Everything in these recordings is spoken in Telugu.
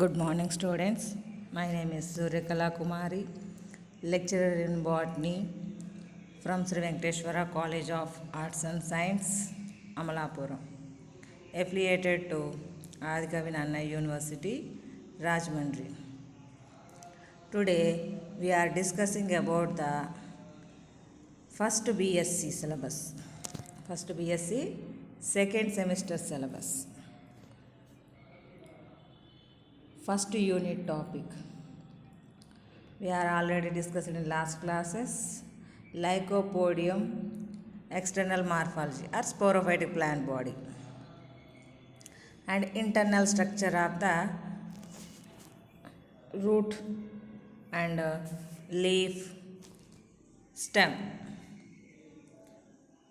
Good morning, students. My name is Suryakala Kumari, lecturer in botany from Sri Venkateshwara College of Arts and Science, Amalapuram, affiliated to Adikavi Nanna University, Rajahmundry. Today, we are discussing about the first BSc syllabus. First BSc, second semester syllabus. First unit topic. We are already discussed in last classes. Lycopodium, external morphology or sporophytic plant body, and internal structure of the root and leaf, stem.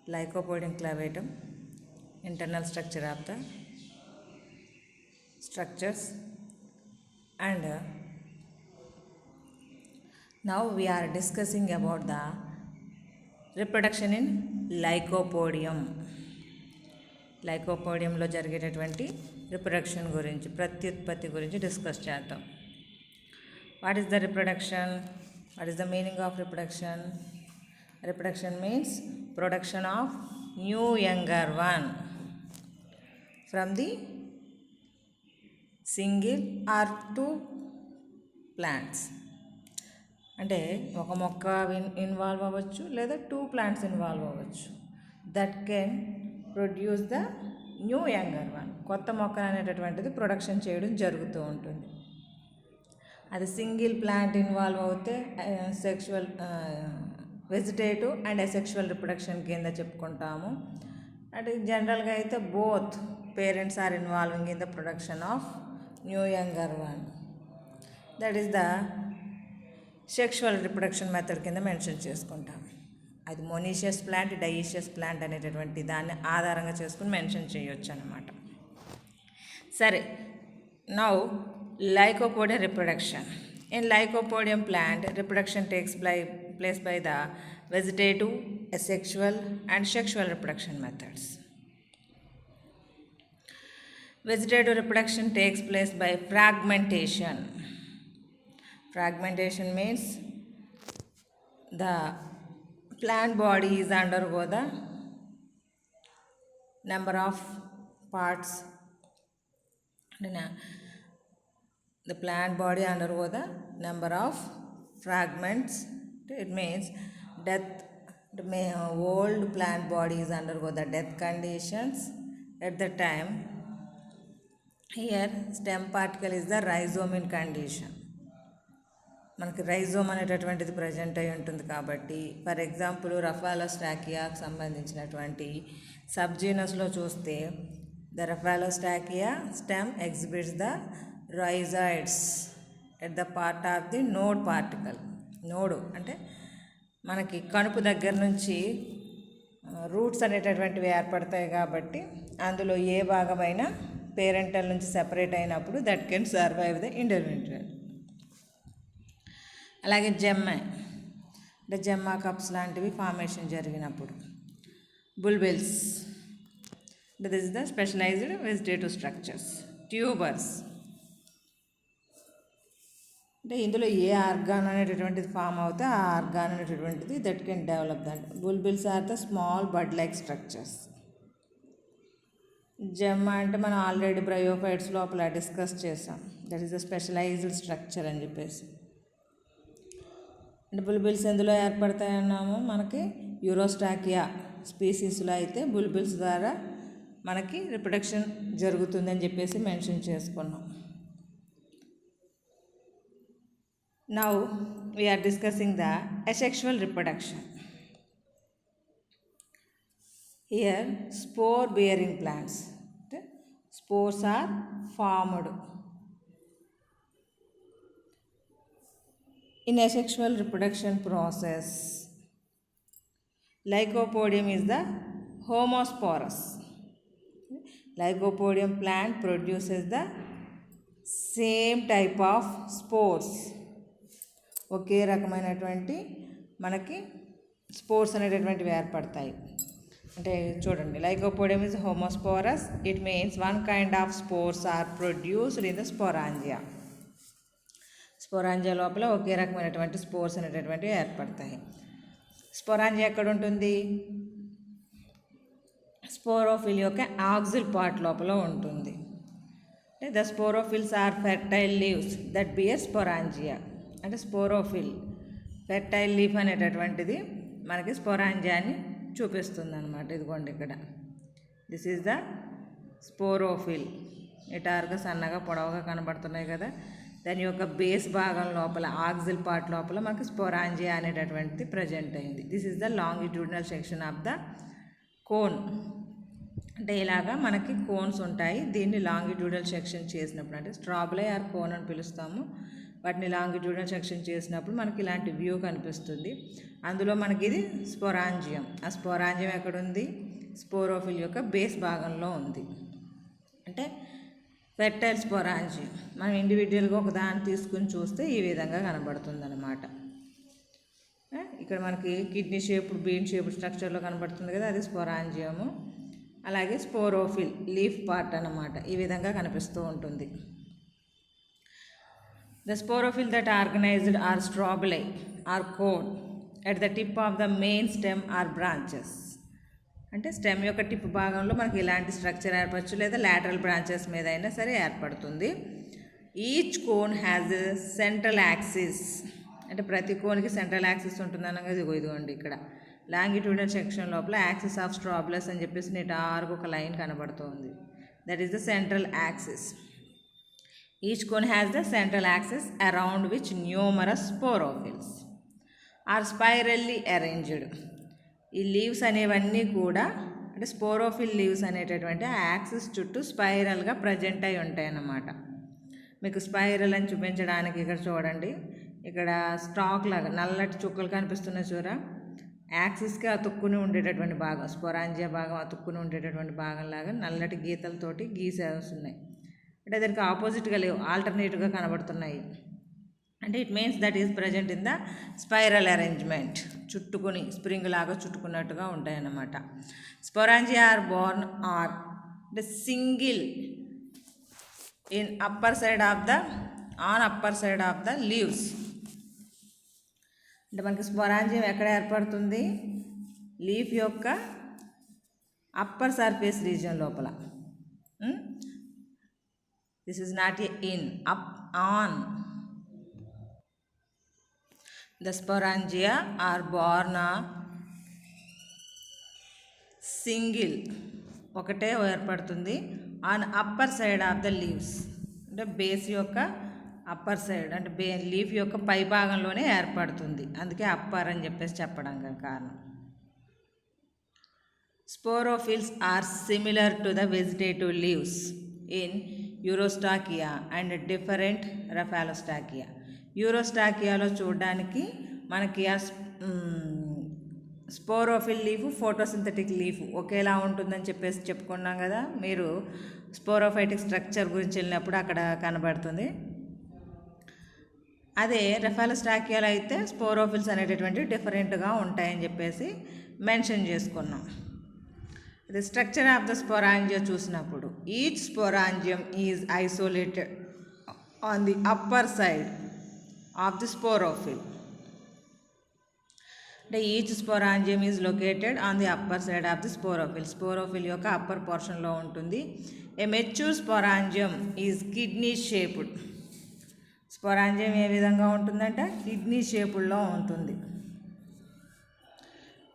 Lycopodium clavatum, internal structure of the structures, and now we are discussing about the reproduction in lycopodium. లైకోపోడియంలో జరిగేటటువంటి రిప్రొడక్షన్ గురించి, ప్రత్యుత్పత్తి గురించి డిస్కస్ చేద్దాం. What is the reproduction? What is the meaning of reproduction? Reproduction means production of new younger one from the single or two plants. అంటే ఒక మొక్క ఇన్వాల్వ్ అవ్వచ్చు, లేదా టూ ప్లాంట్స్ ఇన్వాల్వ్ అవ్వచ్చు. That can produce the new younger one. కొత్త మొక్క అనేటటువంటిది ప్రొడక్షన్ చేయడం జరుగుతూ ఉంటుంది. అది సింగిల్ ప్లాంట్ ఇన్వాల్వ్ అవుతే sexual, vegetative and asexual reproduction కింద చెప్పుకుంటాము. అంటే జనరల్గా అయితే both parents are involving in the production of new younger one. That is the sexual reproduction method కింద మెన్షన్ చేసుకుంటాం. అది మొనీషియస్ ప్లాంట్, డైషియస్ ప్లాంట్ అనేటటువంటి దాన్ని ఆధారంగా చేసుకుని మెన్షన్ చేయొచ్చు అన్నమాట. సరే, now lycopodium reproduction. In lycopodium plant, reproduction takes place by the vegetative, asexual and sexual reproduction methods. Vegetative reproduction takes place by fragmentation. Fragmentation means the plant body is undergo the number of parts. The plant body undergo the number of fragments. It means death. The old plant body is undergo the death conditions. At the time, here stem particle is the rhizome in condition. మనకి రైజోమ్ అనేటటువంటిది ప్రజెంట్ అయి ఉంటుంది కాబట్టి, ఫర్ ఎగ్జాంపుల్ రఫాలోస్టాకియాకి సంబంధించినటువంటి సబ్జీనస్లో చూస్తే the Rhopalostachya stem exhibits the rhizoids at the part of the node particle. Node అంటే మనకి కణుపు దగ్గర నుంచి రూట్స్ అనేటటువంటివి ఏర్పడతాయి కాబట్టి, అందులో ఏ భాగమైనా పేరెంటల్ నుంచి సెపరేట్ అయినప్పుడు that can survive the intermediate. అలాగే జెమ్మ అంటే జెమ్మా కప్స్ లాంటివి ఫార్మేషన్ జరిగినప్పుడు bulbils, this is the specialised vegetative structures. Tubers అంటే ఇందులో ఏ ఆర్గాన్ అనేటటువంటిది ఫామ్ అవుతే ఆ ఆర్గాన్ అనేటటువంటిది that can develop that. Bulbils are the small bud like structures. Gem అంటే మనం ఆల్రెడీ బ్రయోఫైట్స్ లోపల డిస్కస్ చేసాం. That is the specialised structure అని చెప్పేసి. అంటే బుల్బిల్స్ ఎందులో ఏర్పడతాయి అన్నాము, మనకి యూరోస్టాకియా స్పీసీస్లో అయితే బుల్బిల్స్ ద్వారా మనకి రిప్రొడక్షన్ జరుగుతుందని చెప్పేసి మెన్షన్ చేసుకున్నాం. Now we are discussing the asexual reproduction. Here spore bearing plants. Spores are formed. In asexual reproduction process, Lycopodium is the homosporous. Lycopodium plant produces the same type of spores. ఒకే రకమైనటువంటి మనకి స్పోర్స్ అనేటటువంటివి ఏర్పడతాయి. అంటే చూడండి, Lycopodium is homosporous. It means one kind of spores are produced in the sporangia. స్పోరాంజియా లోపల ఒకే రకమైనటువంటి స్పోర్స్ అనేటటువంటివి ఏర్పడతాయి. స్పోరాంజియా ఎక్కడ ఉంటుంది? స్పోరోఫిల్ యొక్క ఆక్సిల్ పార్ట్ లోపల ఉంటుంది. The sporophylls are fertile leaves that bear sporangia. అంటే స్పోరోఫిల్ ఫెర్టైల్ లీఫ్ అనేటటువంటిది మనకి స్పోరాంజియాని చూపిస్తుంది అనమాట. ఇదిగోండి ఇక్కడ దిస్ ఈజ్ ద స్పోరోఫిల్. నిటారుగా సన్నగా పొడవుగా కనబడుతున్నాయి కదా. దాని యొక్క బేస్ భాగం లోపల ఆక్సిల్ పార్ట్ లోపల మనకి స్పోరాంజియా అనేటటువంటిది ప్రజెంట్ అయింది. This is the longitudinal section of the cone. అంటే ఇలాగా మనకి కోన్స్ ఉంటాయి. దీన్ని లాంగిట్యూడల్ సెక్షన్ చేసినప్పుడు అంటే స్ట్రాబులై ఆర్ కోన్ అని పిలుస్తాము. వాటిని లాంగిట్యూడల్ సెక్షన్ చేసినప్పుడు మనకి ఇలాంటి వ్యూ కనిపిస్తుంది. అందులో మనకి ఇది స్పోరాంజియం. ఆ స్పోరాంజియం ఎక్కడుంది? స్పోరోఫిల్ యొక్క బేస్ భాగంలో ఉంది. అంటే ఫెర్టైల్ స్పోరాంజియం. మనం ఇండివిజువల్గా ఒక దాన్ని తీసుకుని చూస్తే ఈ విధంగా కనబడుతుంది అన్నమాట. ఇక్కడ మనకి కిడ్నీ షేప్డ్ బీన్ షేప్డ్ స్ట్రక్చర్లో కనబడుతుంది కదా, అది స్పోరాంజియము. అలాగే స్పోరోఫిల్ లీఫ్ పార్ట్ అన్నమాట. ఈ విధంగా కనిపిస్తూ ఉంటుంది. The sporophyll that organised or strobili or cone at the tip of the main stem or branches. అంటే స్టెమ్ యొక్క టిప్ భాగంలో మనకి ఇలాంటి స్ట్రక్చర్ ఏర్పడచ్చు, లేదా లాటరల్ బ్రాంచెస్ మీద అయినా సరే ఏర్పడుతుంది. Each cone has a central axis. అంటే ప్రతి కోన్కి సెంట్రల్ యాక్సిస్ ఉంటుంది అనగా ఇదిగోండి ఇక్కడ లాంగిట్యూడల్ సెక్షన్ లోపల యాక్సిస్ ఆఫ్ స్ట్రాబులస్ అని చెప్పేసి నిటారుగా ఒక లైన్ కనబడుతుంది. That is the central axis. Each cone has the central axis around which numerous sporophylls are spirally arranged. ఈ లీవ్స్ అనేవన్నీ కూడా అంటే స్పోరోఫిల్ లీవ్స్ అనేటటువంటి ఆ యాక్సిస్ చుట్టూ స్పైరల్గా ప్రజెంట్ అయి ఉంటాయి అన్నమాట. మీకు స్పైరల్ అని చూపించడానికి ఇక్కడ చూడండి, ఇక్కడ స్టాక్ లాగా నల్లటి చుక్కలు కనిపిస్తున్నాయి చూరా. యాక్సిస్కి అతుక్కుని ఉండేటటువంటి భాగం, స్పోరాంజియా భాగం అతుక్కుని ఉండేటటువంటి భాగం లాగా నల్లటి గీతలతోటి గీసేస్తున్నాయి. అంటే దానికి ఆపోజిట్గా లేవు, ఆల్టర్నేటివ్గా కనబడుతున్నాయి. అంటే it means that is present in the spiral arrangement. చుట్టుకుని స్ప్రింగ్ లాగా చుట్టుకున్నట్టుగా ఉంటాయి అన్నమాట. Sporangia are born are the single in upper side of the leaves. అంటే మనకి స్పోరాంజియం ఎక్కడ ఏర్పడుతుంది? లీఫ్ యొక్క అప్పర్ సర్ఫేస్ రీజియన్ లోపల. This is not a in, up, on. The sporangia are born single, ఒకటే ఏర్పడుతుంది on upper side of the leaves. అంటే బేస్ యొక్క అప్పర్ సైడ్ అంటే లీఫ్ యొక్క పై భాగంలోనే ఏర్పడుతుంది. అందుకే అప్పర్ అని చెప్పేసి చెప్పడానికి కారణం. Sporophylls are similar to the vegetative leaves in Urostachya and different Rhopalostachya. యూరోస్టాకియాలో చూడడానికి మనకి ఆ స్పోరోఫిల్ లీఫ్, ఫోటోసింథటిక్ లీఫ్ ఒకేలా ఉంటుందని చెప్పేసి చెప్పుకున్నాం కదా. మీరు స్పోరోఫైటిక్ స్ట్రక్చర్ గురించి వెళ్ళినప్పుడు అక్కడ కనబడుతుంది. అదే రఫాలోస్టాకియాలో అయితే స్పోరోఫిల్స్ అనేటటువంటివి డిఫరెంట్గా ఉంటాయని చెప్పేసి మెన్షన్ చేసుకున్నాం. The structure of the sporangia చూసినప్పుడు each sporangium is isolated on the upper side of the sporophyll. అంటే each sporangium is located on the upper side of the sporophyll. Sporophyll యొక్క అప్పర్ పోర్షన్లో ఉంటుంది. A mature sporangium is kidney shaped. Sporangium ఏ విధంగా ఉంటుందంటే కిడ్నీ షేపుల్లో ఉంటుంది.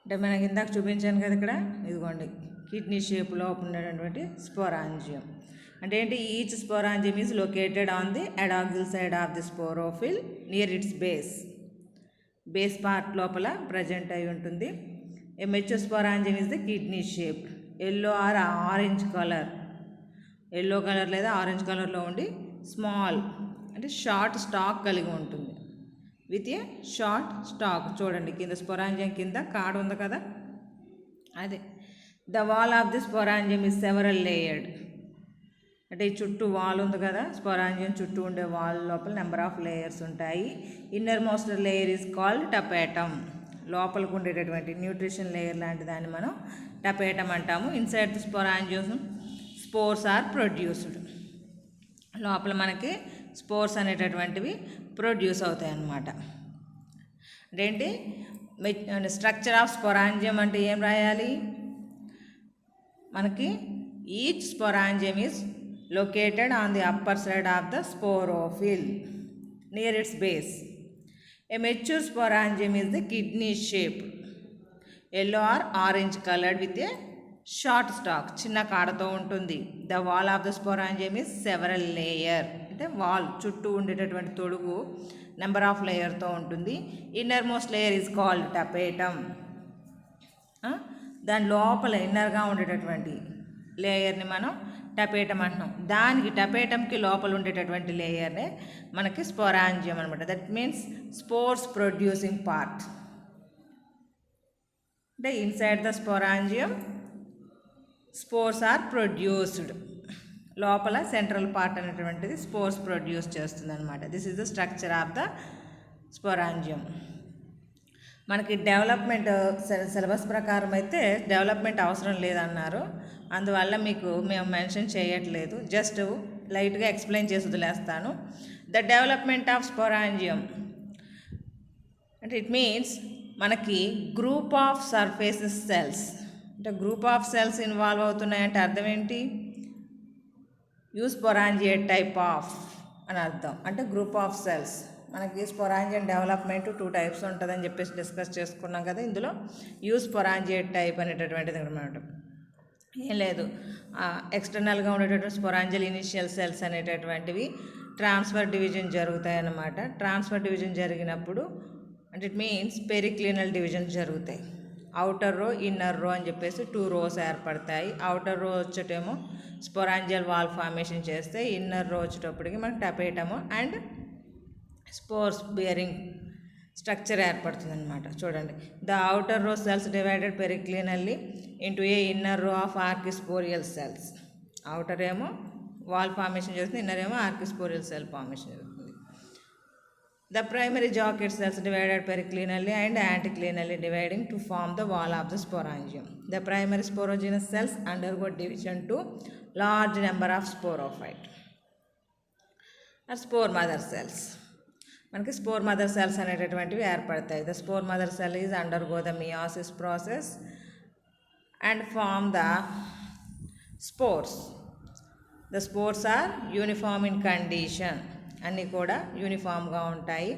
అంటే మనకి ఇందాక చూపించాను కదా ఇక్కడ, ఇదిగోండి కిడ్నీ షేప్లో ఉండేటటువంటి స్పోరాంజియం. అంటే ఏంటి? Each sporangium is located on the adaxial side of the sporophyll near its base part లోపల ప్రజెంట్ అయి ఉంటుంది. A mature sporangium is the kidney shape, yellow or orange colour, yellow colour లేదా ఆరెంజ్ కలర్లో ఉండి స్మాల్ అంటే షార్ట్ స్టాక్ కలిగి ఉంటుంది. With a short stalk. చూడండి కింద స్పోరాంజియం కింద కాడ ఉంది కదా, అదే. The wall of the sporangium is several layered. అంటే ఈ చుట్టూ వాల్ ఉంది కదా, స్పోరాంజియం చుట్టూ ఉండే వాల్ లోపల నెంబర్ ఆఫ్ లేయర్స్ ఉంటాయి. Innermost layer is called tapetum. లోపలికి ఉండేటటువంటి న్యూట్రిషన్ లేయర్ లాంటి దాన్ని మనం టపేటమ్ అంటాము. Inside the sporangium spores are produced. లోపల మనకి స్పోర్స్ అనేటటువంటివి ప్రొడ్యూస్ అవుతాయి అన్నమాట. అదేంటి స్ట్రక్చర్ ఆఫ్ స్పోరాంజియం అంటే ఏం రాయాలి మనకి? Each sporangium is located on the upper side of the sporophyll near its base. A mature sporangium is the kidney shaped, yellow or orange colored with a short stalk. చిన్న కాడతో ఉంటుంది. The wall of the sporangium is several layer. అంటే వాల్ చుట్టూ ఉండేటటువంటి తొడుగు నెంబర్ ఆఫ్ లేయర్తో ఉంటుంది. Innermost layer is called tapetum. దాని లోపల ఇన్నర్గా ఉండేటటువంటి లేయర్ని మనం టపేటం అంటున్నాం. దానికి టపేటంకి లోపల ఉండేటటువంటి లేయర్నే మనకి స్పోరాంజియం అనమాట. That means spores producing part. అంటే inside the sporangium spores are produced. లోపల సెంట్రల్ పార్ట్ అనేటువంటిది స్పోర్స్ ప్రొడ్యూస్ చేస్తుంది అనమాట. This is the structure of the sporangium. మనకి డెవలప్మెంట్ సిలబస్ ప్రకారం అయితే డెవలప్మెంట్ అవసరం లేదన్నారు. అందువల్ల మీకు మేము మెన్షన్ చేయట్లేదు, జస్ట్ లైట్గా ఎక్స్ప్లెయిన్ చేసి వదిలేస్తాను. ద డెవలప్మెంట్ ఆఫ్ స్పోరాంజియం అంటే ఇట్ మీన్స్ మనకి గ్రూప్ ఆఫ్ సర్ఫేసెస్ సెల్స్. అంటే గ్రూప్ ఆఫ్ సెల్స్ ఇన్వాల్వ్ అవుతున్నాయంటే అర్థం ఏంటి? యూస్పోరాంజియేట్ టైప్ ఆఫ్ అని అర్థం. అంటే గ్రూప్ ఆఫ్ సెల్స్. మనకి స్పోరాంజియం డెవలప్మెంట్ 2 టైప్స్ ఉంటుందని చెప్పేసి డిస్కస్ చేసుకున్నాం కదా. ఇందులో యూస్పోరాంజియేట్ టైప్ అనేటటువంటిది అనమాట. ఏం లేదు, ఎక్స్టర్నల్గా ఉండేటటువంటి స్పోరాంజియల్ ఇనిషియల్ సెల్స్ అనేటటువంటివి ట్రాన్స్ఫర్ డివిజన్ జరుగుతాయి అన్నమాట. ట్రాన్స్ఫర్ డివిజన్ జరిగినప్పుడు అంటే ఇట్ మీన్స్ పెరిక్లినల్ డివిజన్ జరుగుతాయి. అవుటర్ రో ఇన్నర్ రో అని చెప్పేసి 2 రోస్ ఏర్పడతాయి. అవుటర్ రో వచ్చేటేమో స్పోరాంజియల్ వాల్ ఫార్మేషన్ చేస్తే, ఇన్నర్ రో వచ్చేటప్పటికి మనకి టపేటము అండ్ స్పోర్స్ బియరింగ్ స్ట్రక్చర్ ఏర్పడుతుంది అనమాట. చూడండి, ద అవుటర్ రో సెల్స్ డివైడెడ్ పెరిక్లినల్లీ ఇంటూ ఏ ఇన్నర్ రో ఆఫ్ ఆర్కిస్పోరియల్ సెల్స్. అవుటర్ ఏమో వాల్ ఫార్మేషన్ చేస్తుంది, ఇన్నర్ ఏమో ఆర్కిస్పోరియల్ సెల్ ఫార్మేషన్ జరుగుతుంది. The primary jacket cells divided periclinally and anticlinally dividing to form the wall of the sporangium. The primary sporogenous cells undergo division to large number of sporophyte or spore mother cells. మనకి స్పోర్ మదర్ సెల్స్ అనేటటువంటివి ఏర్పడతాయి. The spore mother cell is undergo the meiosis process and form the spores. The spores are uniform in condition. అన్నీ కూడా యూనిఫామ్గా ఉంటాయి.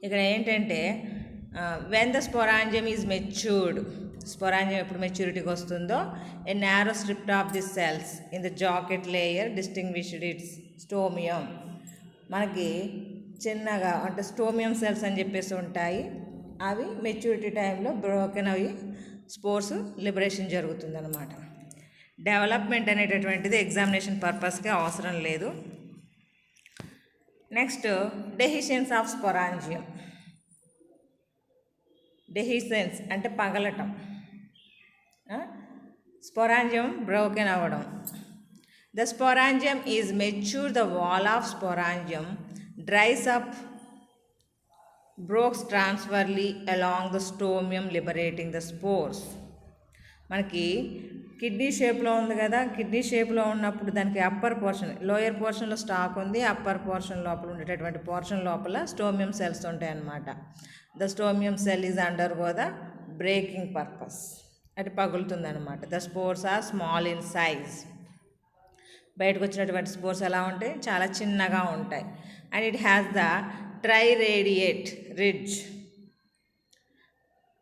ఇక్కడ ఏంటంటే when the sporangium is matured, స్పోరాంజియం ఎప్పుడు మెచ్యూరిటీకి వస్తుందో, a narrow strip of the cells in the jacket layer distinguished its stomium. మనకి చిన్నగా అంటే స్టోమియం సెల్స్ అని చెప్పేసి ఉంటాయి. అవి మెచ్యూరిటీ టైంలో బ్రోకెన్ అవి స్పోర్స్ లిబరేషన్ జరుగుతుంది అనమాట. డెవలప్మెంట్ అనేటటువంటిది ఎగ్జామినేషన్ పర్పస్కి అవసరం లేదు. Next, డెహిషన్స్ of sporangium. డెహిషన్స్ అంటే పగలటం, స్పోరాంజియం బ్రోకెన్ అవ్వడం. The sporangium is mature, the wall of sporangium dries up, breaks transversely along the stomium liberating the spores. మనకి కిడ్నీ షేప్లో ఉంది కదా, కిడ్నీ షేప్లో ఉన్నప్పుడు దానికి అప్పర్ పోర్షన్, లోయర్ పోర్షన్లో స్టాక్ ఉంది, అప్పర్ పోర్షన్ లోపల ఉండేటటువంటి పోర్షన్ లోపల స్టోమియం సెల్స్ ఉంటాయి అన్నమాట. The stomium cell is undergo the breaking purpose. అది పగులుతుంది అనమాట. The spores are small in size. బయటకు వచ్చినటువంటి స్పోర్స్ ఎలా ఉంటాయి? చాలా చిన్నగా ఉంటాయి. And it has the triradiate ridge.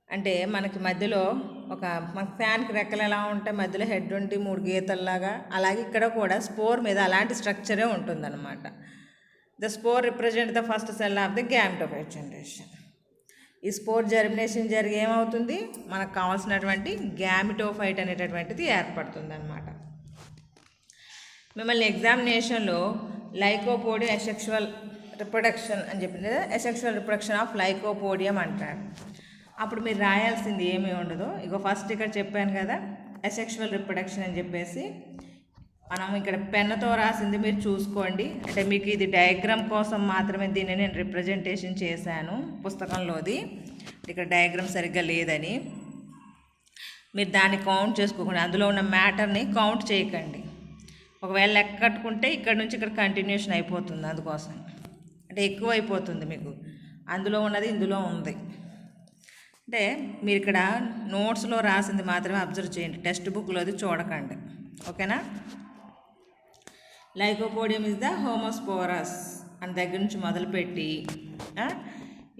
అంటే మనకి మధ్యలో మన ఫ్యాన్కి రెక్కలు ఎలా ఉంటాయి, మధ్యలో హెడ్ ఉండి 3 గీతల్లాగా, అలాగే ఇక్కడ కూడా స్పోర్ మీద అలాంటి స్ట్రక్చరే ఉంటుందన్నమాట. The spore represent the first cell of the gametophyte generation. ఈ స్పోర్ జర్మినేషన్ జరిగి ఏమవుతుంది? మనకు కావాల్సినటువంటి గ్యామెటోఫైట్ అనేటటువంటిది ఏర్పడుతుంది అనమాట. మిమ్మల్ని ఎగ్జామినేషన్లో లైకోపోడియం అసెక్షువల్ రిప్రొడక్షన్ అని చెప్పింది కదా, అసెక్షువల్ రిప్రొడక్షన్ ఆఫ్ లైకోపోడియం అంటారు. అప్పుడు మీరు రాయాల్సింది ఏమీ ఉండదు. ఇగో ఫస్ట్ ఇక్కడ చెప్పాను కదా అసెక్షువల్ రిప్రొడక్షన్ అని చెప్పేసి, మనం ఇక్కడ పెన్నుతో రాసింది మీరు చూసుకోండి. అంటే మీకు ఇది డయాగ్రామ్ కోసం మాత్రమే దీన్ని నేను రిప్రజెంటేషన్ చేశాను పుస్తకంలోది. ఇక్కడ డయాగ్రామ్ సరిగ్గా లేదని మీరు దాన్ని కౌంట్ చేసుకోకండి, అందులో ఉన్న మ్యాటర్ని కౌంట్ చేయకండి. ఒకవేళ లెక్క కట్టుకుంటే ఇక్కడ నుంచి ఇక్కడ కంటిన్యూషన్ అయిపోతుంది, అందుకోసం అంటే ఎక్కువ అయిపోతుంది మీకు. అందులో ఉన్నది ఇందులో ఉంది. అంటే మీరు ఇక్కడ నోట్స్లో రాసింది మాత్రమే అబ్జర్వ్ చేయండి, టెక్స్ట్ బుక్లోది చూడకండి, ఓకేనా. లైకోపోడియం ఇస్ ద హోమోస్పోరస్ అని దగ్గర నుంచి మొదలుపెట్టి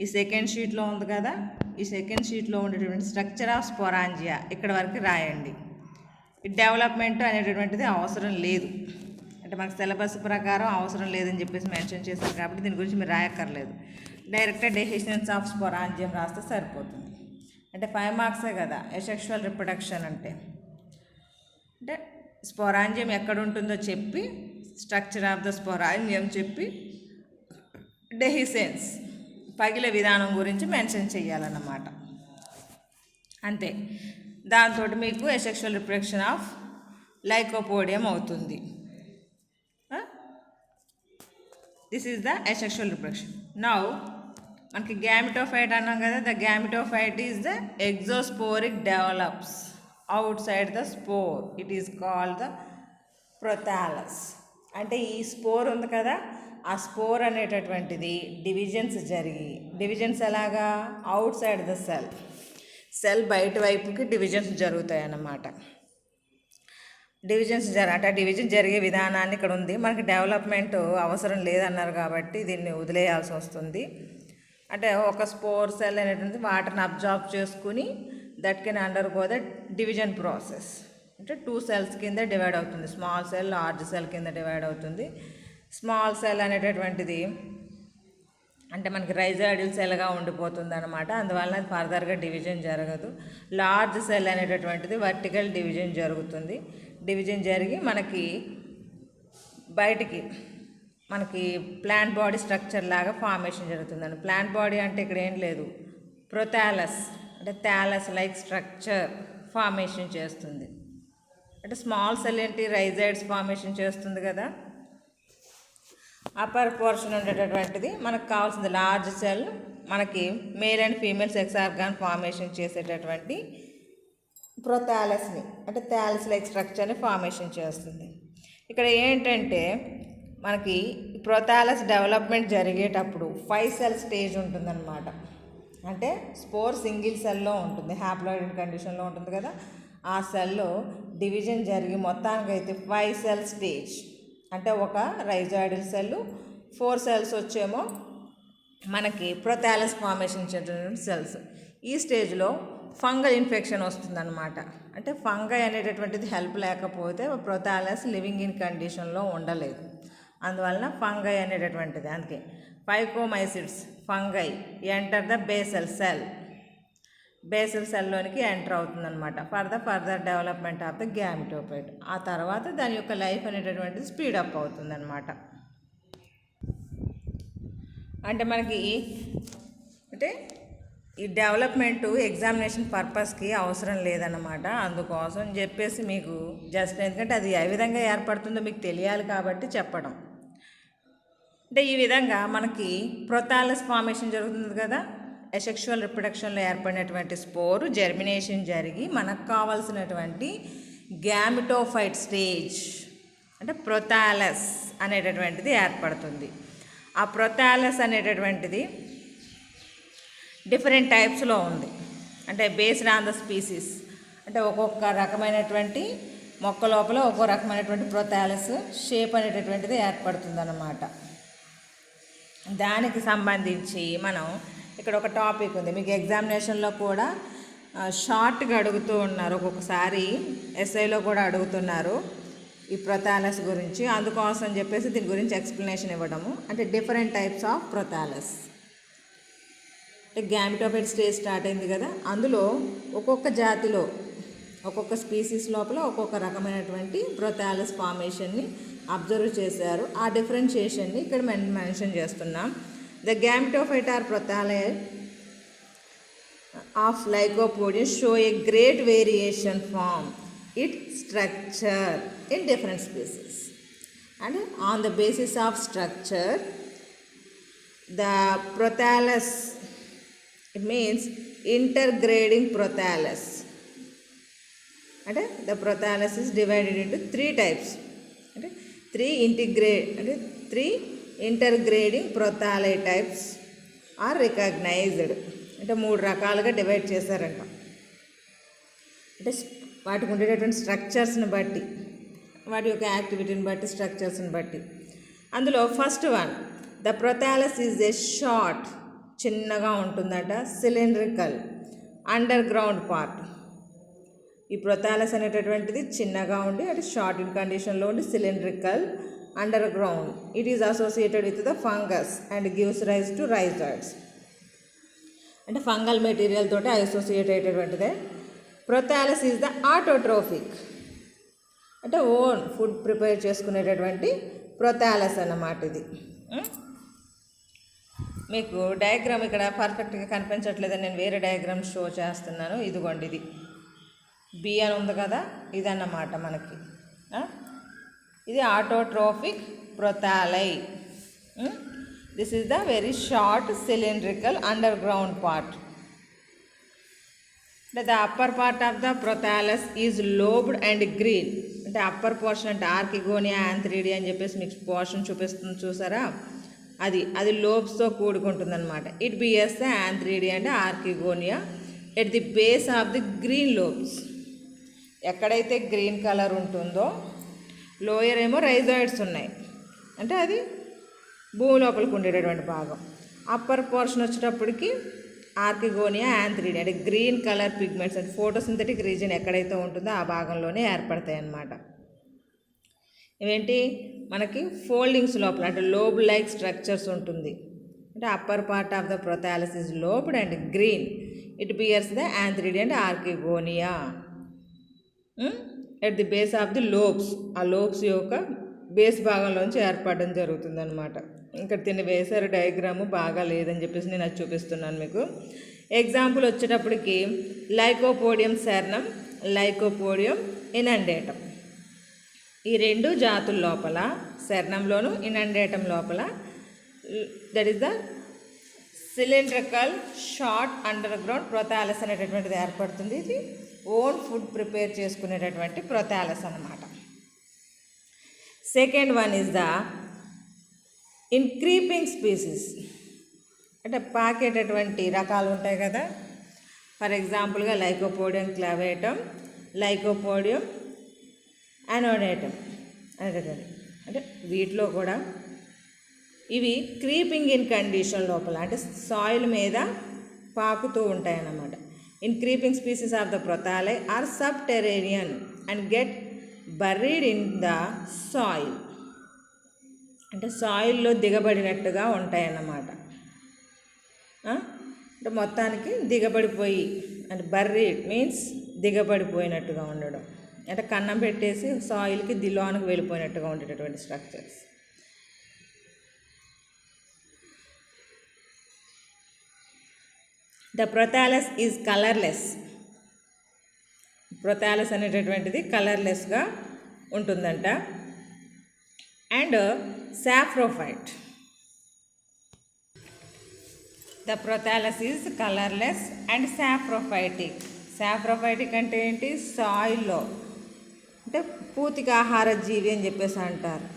ఈ సెకండ్ షీట్లో ఉంది కదా, ఈ సెకండ్ షీట్లో ఉండేటువంటి స్ట్రక్చర్ ఆఫ్ స్పోరాంజియా ఇక్కడ వరకు రాయండి. ఈ డెవలప్మెంట్ అనేటటువంటిది అవసరం లేదు, అంటే మనకు సిలబస్ ప్రకారం అవసరం లేదని చెప్పేసి మెన్షన్ చేశారు కాబట్టి దీని గురించి మీరు రాయక్కర్లేదు. డైరెక్ట్గా డెఫిషియన్స్ ఆఫ్ స్పోరాంజియం రాస్తే సరిపోతుంది. అంటే 5 మార్క్సే కదా అసెక్షువల్ రిప్రొడక్షన్ అంటే స్పోరాంజియం ఎక్కడ ఉంటుందో చెప్పి, స్ట్రక్చర్ ఆఫ్ ద స్పోరాంజియం చెప్పి, డెహిసెన్స్ పగిలే విధానం గురించి మెన్షన్ చేయాలన్నమాట, అంతే. దాంతో మీకు అసెక్షువల్ రిప్రొడక్షన్ ఆఫ్ లైకోపోడియం అవుతుంది. This is the asexual reproduction. Now మనకి గ్యామిటోఫైట్ అన్నాం కదా, the gametophyte is the exosporic develops outside the spore, it is called the prothallus. అంటే ఈ స్పోర్ ఉంది కదా, ఆ స్పోర్ అనేటటువంటిది డివిజన్స్ ఎలాగా, అవుట్ సైడ్ ద సెల్ బయట వైపుకి డివిజన్స్ జరుగుతాయి అన్నమాట. అంటే డివిజన్ జరిగే విధానాన్ని ఇక్కడ ఉంది. మనకి డెవలప్మెంట్ అవసరం లేదన్నారు కాబట్టి దీన్ని వదిలేయాల్సి వస్తుంది. అంటే ఒక స్పోర్ సెల్ అనేటువంటి వాటర్ని అబ్జార్బ్ చేసుకుని that can undergo the division process. అంటే 2 సెల్స్ కింద డివైడ్ అవుతుంది, స్మాల్ సెల్ లార్జ్ సెల్ కింద డివైడ్ అవుతుంది. స్మాల్ సెల్ అనేటటువంటిది అంటే మనకి రైజాయిడల్ సెల్గా ఉండిపోతుంది అనమాట, అందువల్ల అది ఫర్దర్గా డివిజన్ జరగదు. లార్జ్ సెల్ అనేటటువంటిది వర్టికల్ డివిజన్ జరుగుతుంది. డివిజన్ జరిగి మనకి బయటికి ప్లాంట్ బాడీ స్ట్రక్చర్ లాగా ఫార్మేషన్ జరుగుతుందండి. ప్లాంట్ బాడీ అంటే ఇక్కడ ఏం లేదు, ప్రొథాలస్ అంటే థాలస్ లైక్ స్ట్రక్చర్ ఫార్మేషన్ చేస్తుంది. అంటే స్మాల్ సెల్ ఏంటి, రైజైడ్స్ ఫార్మేషన్ చేస్తుంది కదా. అప్పర్ పోర్షన్ ఉండేటటువంటిది మనకు కావాల్సింది లార్జ్ సెల్, మనకి male and female sex organ formation చేసేటటువంటి ప్రొథాలస్ని అంటే థాలస్ లైక్ స్ట్రక్చర్ని ఫార్మేషన్ చేస్తుంది. ఇక్కడ ఏంటంటే మనకి ప్రొథాలస్ డెవలప్మెంట్ జరిగేటప్పుడు 5 సెల్ స్టేజ్ ఉంటుందన్నమాట. అంటే స్పోర్ సింగిల్ సెల్లో ఉంటుంది, హ్యాప్లాయిడ్ కండిషన్లో ఉంటుంది కదా, ఆ సెల్లో డివిజన్ జరిగి మొత్తానికైతే 5 సెల్ స్టేజ్. అంటే ఒక రైజాయిడల్ సెల్, 4 సెల్స్ వచ్చేమో మనకి ప్రొథాలస్ ఫార్మేషన్ చేసేటువంటి సెల్స్. ఈ స్టేజ్లో ఫంగల్ ఇన్ఫెక్షన్ వస్తుందన్నమాట. అంటే ఫంగై అనేటటువంటిది హెల్ప్ లేకపోతే ప్రొథాలస్ లివింగ్ ఇన్ కండిషన్లో ఉండలేదు, అందువలన ఫంగై అనేటటువంటిది. అందుకే phycomycetes fungi enter the basal సెల్లోనికి ఎంటర్ అవుతుందన్నమాట further development of the gametophyte. ఆ తర్వాత దాని యొక్క లైఫ్ అనేటటువంటిది స్పీడప్ అవుతుందన్నమాట. అంటే మనకి అంటే ఈ డెవలప్మెంటు ఎగ్జామినేషన్ పర్పస్కి అవసరం లేదన్నమాట. అందుకోసం చెప్పేసి మీకు జస్ట్ ఎందుకంటే అది ఏ విధంగా ఏర్పడుతుందో మీకు తెలియాలి కాబట్టి చెప్పడం. అంటే ఈ విధంగా మనకి ప్రొథాలస్ ఫార్మేషన్ జరుగుతుంది కదా, అసెక్షువల్ రిప్రొడక్షన్లో ఏర్పడినటువంటి స్పోర్ జర్మినేషన్ జరిగి మనకు కావాల్సినటువంటి గ్యామిటోఫైట్ స్టేజ్ అంటే ప్రొథాలస్ అనేటటువంటిది ఏర్పడుతుంది. ఆ ప్రొథాలస్ అనేటటువంటిది డిఫరెంట్ టైప్స్లో ఉంది. అంటే బేస్డ్ ఆన్ ద స్పీసీస్, అంటే ఒక్కొక్క రకమైనటువంటి మొక్క లోపల ఒక్కో రకమైనటువంటి ప్రొథాలస్ షేప్ అనేటటువంటిది ఏర్పడుతుంది అన్నమాట. దానికి సంబంధించి మనం ఇక్కడ ఒక టాపిక్ ఉంది, మీకు ఎగ్జామినేషన్లో కూడా షార్ట్గా అడుగుతూ ఉన్నారు, ఒక్కొక్కసారి ఎస్ఐలో కూడా అడుగుతున్నారు ఈ ప్రొథాలస్ గురించి. అందుకోసం చెప్పేసి దీని గురించి ఎక్స్ప్లెనేషన్ ఇవ్వడము. అంటే డిఫరెంట్ టైప్స్ ఆఫ్ ప్రొథాలస్. అంటే గ్యామిటోఫైట్ స్టేజ్ స్టార్ట్ అయింది కదా, అందులో ఒక్కొక్క జాతిలో ఒక్కొక్క స్పీసీస్ లోపల ఒక్కొక్క రకమైనటువంటి ప్రొథాలస్ ఫార్మేషన్ని అబ్జర్వ్ చేశారు. ఆ డిఫరెన్షియేషన్ని ఇక్కడ మెన్షన్ చేస్తున్నాం. The gametophyte or prothalli of Lycopodium show a great variation from it structure in different species. And on the basis of structure the prothallus, it means intergrading prothallus. అంటే the prothallus is divided into 3 types. అంటే త్రీ ఇంటర్గ్రేడింగ్ ప్రొథాలై టైప్స్ ఆర్ రికగ్నైజ్డ్. అంటే 3 రకాలుగా డివైడ్ చేశారంట. అంటే వాటికి ఉండేటటువంటి స్ట్రక్చర్స్ని బట్టి, వాటి యొక్క యాక్టివిటీని బట్టి, స్ట్రక్చర్స్ని బట్టి. అందులో first one, the prothallus is a short, చిన్నగా ఉంటుందట, సిలిండ్రికల్ అండర్ గ్రౌండ్ పార్ట్. ఈ ప్రొథాలస్ అనేటటువంటిది చిన్నగా ఉండి, అంటే షార్ట్ ఇన్ కండిషన్లో ఉండి, cylindrical underground. It is associated with the fungus and gives rise to rhizoids. అంటే ఫంగల్ మెటీరియల్ తోటి అసోసియేట్ అయ్యేటటువంటిదే. ప్రొథాలస్ ఈజ్ ద ఆటోట్రోఫిక్, అంటే ఓన్ ఫుడ్ ప్రిపేర్ చేసుకునేటటువంటి ప్రొథాలస్ అన్నమాట ఇది. మీకు డయాగ్రామ్ ఇక్కడ పర్ఫెక్ట్గా కనిపించట్లేదని నేను వేరే డయాగ్రామ్ షో చేస్తున్నాను. ఇదిగోండి, ఇది బి అని ఉంది కదా, ఇదన్నమాట మనకి. ఇది autotrophic prothalli. This is the very short cylindrical underground part. The upper part of the prothallus is lobed and green. అంటే అప్పర్ పోర్షన్ అంటే ఆర్కిగోనియా యాంథ్రిడియా అని చెప్పేసి మీకు పోర్షన్ చూపిస్తుంది చూసారా, అది లోబ్స్తో కూడుకుంటుంది అనమాట. ఇట్ బియర్స్ ద యాంథ్రిడియా అంటే archegonia at the base of the green lobes. ఎక్కడైతే గ్రీన్ కలర్ ఉంటుందో లోయర్ ఏమో రైజాయిడ్స్ ఉన్నాయి, అంటే అది భూమి లోపలికి ఉండేటటువంటి భాగం. అప్పర్ పోర్షన్ వచ్చేటప్పటికి ఆర్కిగోనియా యాంథ్రిడియా అంటే గ్రీన్ కలర్ పిగ్మెంట్స్ అంటే ఫోటోసింథటిక్ రీజన్ ఎక్కడైతే ఉంటుందో ఆ భాగంలోనే ఏర్పడతాయి అన్నమాట. ఇవేంటి మనకి ఫోల్డింగ్స్ లోపల అంటే లోబ్ లైక్ స్ట్రక్చర్స్ ఉంటుంది. అంటే upper part of the prothallus is lobed and green. It bears the antheridia and archegonia at the base of the lobes. ఆ లోబ్స్ యొక్క బేస్ భాగంలోంచి ఏర్పడడం జరుగుతుంది అనమాట. ఇక్కడ తిని వేసారు డయాగ్రాము, బాగా లేదని చెప్పేసి నేను అది చూపిస్తున్నాను మీకు. ఎగ్జాంపుల్ వచ్చేటప్పటికి లైకోపోడియం సెర్నం, లైకోపోడియం ఇనండేటం. ఈ 2 జాతుల లోపల, సెర్నంలోను ఇనండేటం లోపల, that is the cylindrical short underground prothallus అనేటటువంటిది ఏర్పడుతుంది. ఇది ఓన్ ఫుడ్ ప్రిపేర్ చేసుకునేటటువంటి ప్రొథాలస్ అన్నమాట. Second one is the in creeping species, అంటే పాకేటటువంటి రకాలు ఉంటాయి కదా. ఫర్ ఎగ్జాంపుల్గా లైకోపోడియం క్లావేటం, లైకోపోడియం అనోడేటం అనేటటువంటి, అంటే వీటిలో కూడా ఇవి క్రీపింగ్ ఇన్ కండిషన్ లోపల అంటే సాయిల్ మీద పాకుతూ ఉంటాయన్నమాట. In creeping species of the prothalli are subterranean and get buried in the soil. అంటే సాయిల్లో దిగబడినట్టుగా ఉంటాయన్నమాట. అంటే మొత్తానికి దిగబడిపోయి, అంటే బర్రీడ్ మీన్స్ దిగబడిపోయినట్టుగా ఉండడం, అంటే కన్నం పెట్టేసి సాయిల్కి దిలోనికి వెళ్ళిపోయినట్టుగా ఉండేటటువంటి structures. The prothallus is colourless. Prothallus అనేటటువంటిది కలర్లెస్గా ఉంటుందంట. And saprophyte. The prothallus is colourless and saprophytic. Saprophytic అంటే ఏంటి, సాయిల్లో అంటే పూతిక ఆహార జీవి అని చెప్పేసి అంటారు.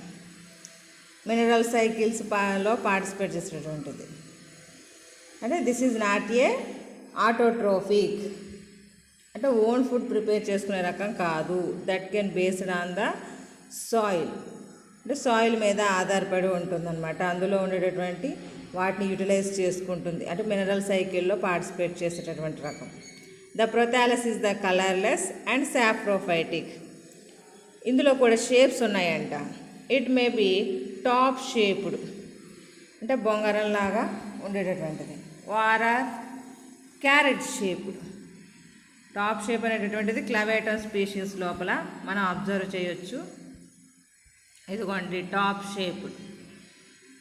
మినరల్ సైకిల్స్లో పార్టిసిపేట్ చేసేటటువంటిది. అంటే this is not a autotrophic, అంటే ఓన్ ఫుడ్ ప్రిపేర్ చేసుకునే రకం కాదు. That can based on the soil, అంటే సాయిల్ మీద ఆధారపడి ఉంటుందన్నమాట. అందులో ఉండేటటువంటి వాటిని యూటిలైజ్ చేసుకుంటుంది, అంటే మినరల్ సైకిల్లో పార్టిసిపేట్ చేసేటటువంటి రకం. The prothallus is the colourless and saprophytic. ఇందులో కూడా షేప్స్ ఉన్నాయంట. It may be top shaped, అంటే బొంగరంలాగా ఉండేటటువంటిది. Or carrot shaped. Top shape అనేటటువంటిది క్లావేటం స్పీషీస్ లోపల మనం అబ్జర్వ్ చేయొచ్చు. ఇదిగోండి టాప్ షేప్డ్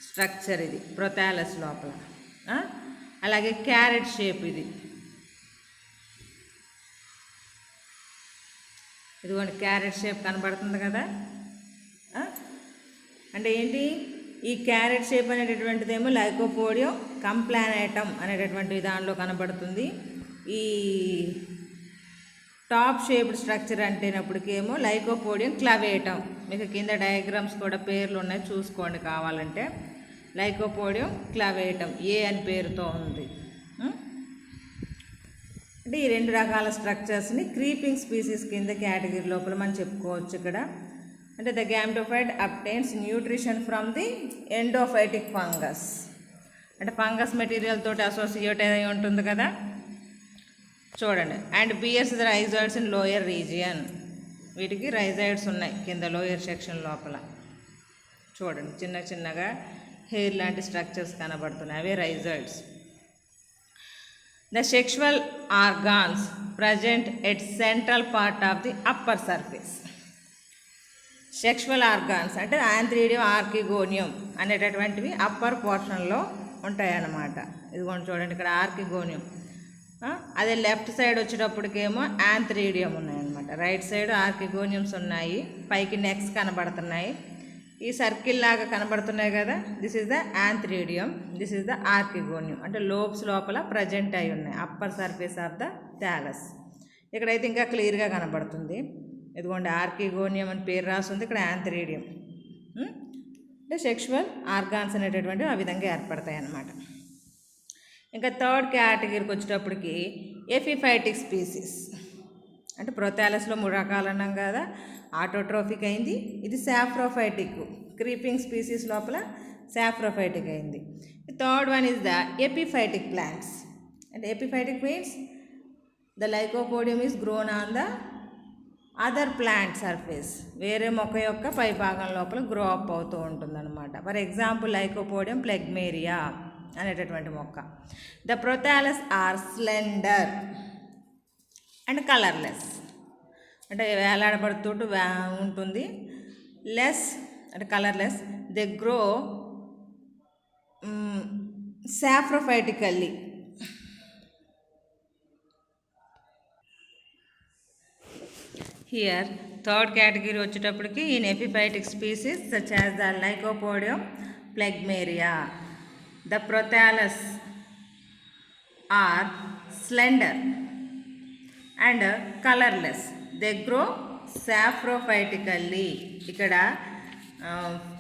స్ట్రక్చర్ ఇది ప్రొథాలస్ లోపల. అలాగే క్యారెట్ షేప్ ఇది. ఇదిగోండి క్యారెట్ షేప్ కనబడుతుంది కదా. అంటే ఏంటి, ఈ క్యారెట్ షేప్ అనేటటువంటిదేమో లైకోపోడియం కంప్లానేటం అనేటటువంటి దానిలో కనబడుతుంది. ఈ టాప్ షేప్డ్ స్ట్రక్చర్ అంటేనప్పటికేమో లైకోపోడియం క్లావేటం మీకు కింద డయాగ్రామ్స్ కూడా పేర్లు ఉన్నాయి, చూసుకోండి కావాలంటే. లైకోపోడియం క్లావేటం ఏ అని పేరుతో ఉంది. అంటే ఈ 2 రకాల స్ట్రక్చర్స్ని క్రీపింగ్ స్పీసీస్ కింద కేటగిరీ లోపల మనం చెప్పుకోవచ్చు ఇక్కడ. అంటే the gametophyte obtains nutrition from the endophytic fungus. అంటే ఫంగస్ మెటీరియల్ తోటి అసోసియేట్ అయి ఉంటుంది కదా, చూడండి. And bears the rhizoids in lower region. వీటికి రైజాయిడ్స్ ఉన్నాయి కింద లోయర్ సెక్షన్ లోపల. చూడండి చిన్న చిన్నగా హెయిర్ లాంటి స్ట్రక్చర్స్ కనబడుతున్నాయి, అవే rhizoids. The sexual organs present at central part of the upper surface. Sexual organs అంటే యాంథ్రీడియం, ఆర్కిగోనియం అనేటటువంటివి అప్పర్ పోర్షన్లో ఉంటాయన్నమాట. ఇదిగోండి చూడండి ఇక్కడ ఆర్కిగోనియం. అదే లెఫ్ట్ సైడ్ వచ్చేటప్పటికేమో యాంథ్రీడియం ఉన్నాయన్నమాట. రైట్ సైడ్ ఆర్కిగోనియమ్స్ ఉన్నాయి, పైకి నెక్స్ కనబడుతున్నాయి, ఈ సర్కిల్ లాగా కనబడుతున్నాయి కదా. This is the antheridium, this is the archegonium. అంటే లోబ్స్ లోపల ప్రజెంట్ అయి ఉన్నాయి, upper surface of the thallus. ఇక్కడైతే ఇంకా క్లియర్గా కనబడుతుంది. ఇదిగోండి ఆర్కిగోనియం అని పేరు రాస్తుంది, ఇక్కడ యాంథ్రీడియం. అంటే సెక్షువల్ ఆర్గాన్స్ అనేటటువంటివి ఆ విధంగా ఏర్పడతాయి అన్నమాట. ఇంకా థర్డ్ కేటగిరీకి వచ్చేటప్పటికి ఎపిఫైటిక్ స్పీసీస్. అంటే ప్రొతాలస్లో 3 రకాలు అన్నాం కదా, ఆటోట్రోఫిక్ అయింది, ఇది సాఫ్రోఫైటిక్, క్రీపింగ్ స్పీసీస్ లోపల సాఫ్రోఫైటిక్ అయింది. Third one is the epiphytic plants. అంటే epiphytic means the lycopodium is grown on the other plant surface. వేరే మొక్క యొక్క పై భాగం లోపల గ్రో అప్ అవుతూ ఉంటుందన్నమాట. ఫర్ ఎగ్జాంపుల్ లైకోపోడియం ప్లెగ్మేరియా అనేటటువంటి మొక్క. The prothallus are slender and colourless. అంటే వేలాడబడుతూ ఉంటుంది. లెస్ అంటే colourless. They grow saprophytically. Here third category వచ్చేటప్పటికి in epiphytic species such as the lycopodium phlegmaria, the prothallus are slender and colourless. They grow saprophytically. ఇక్కడ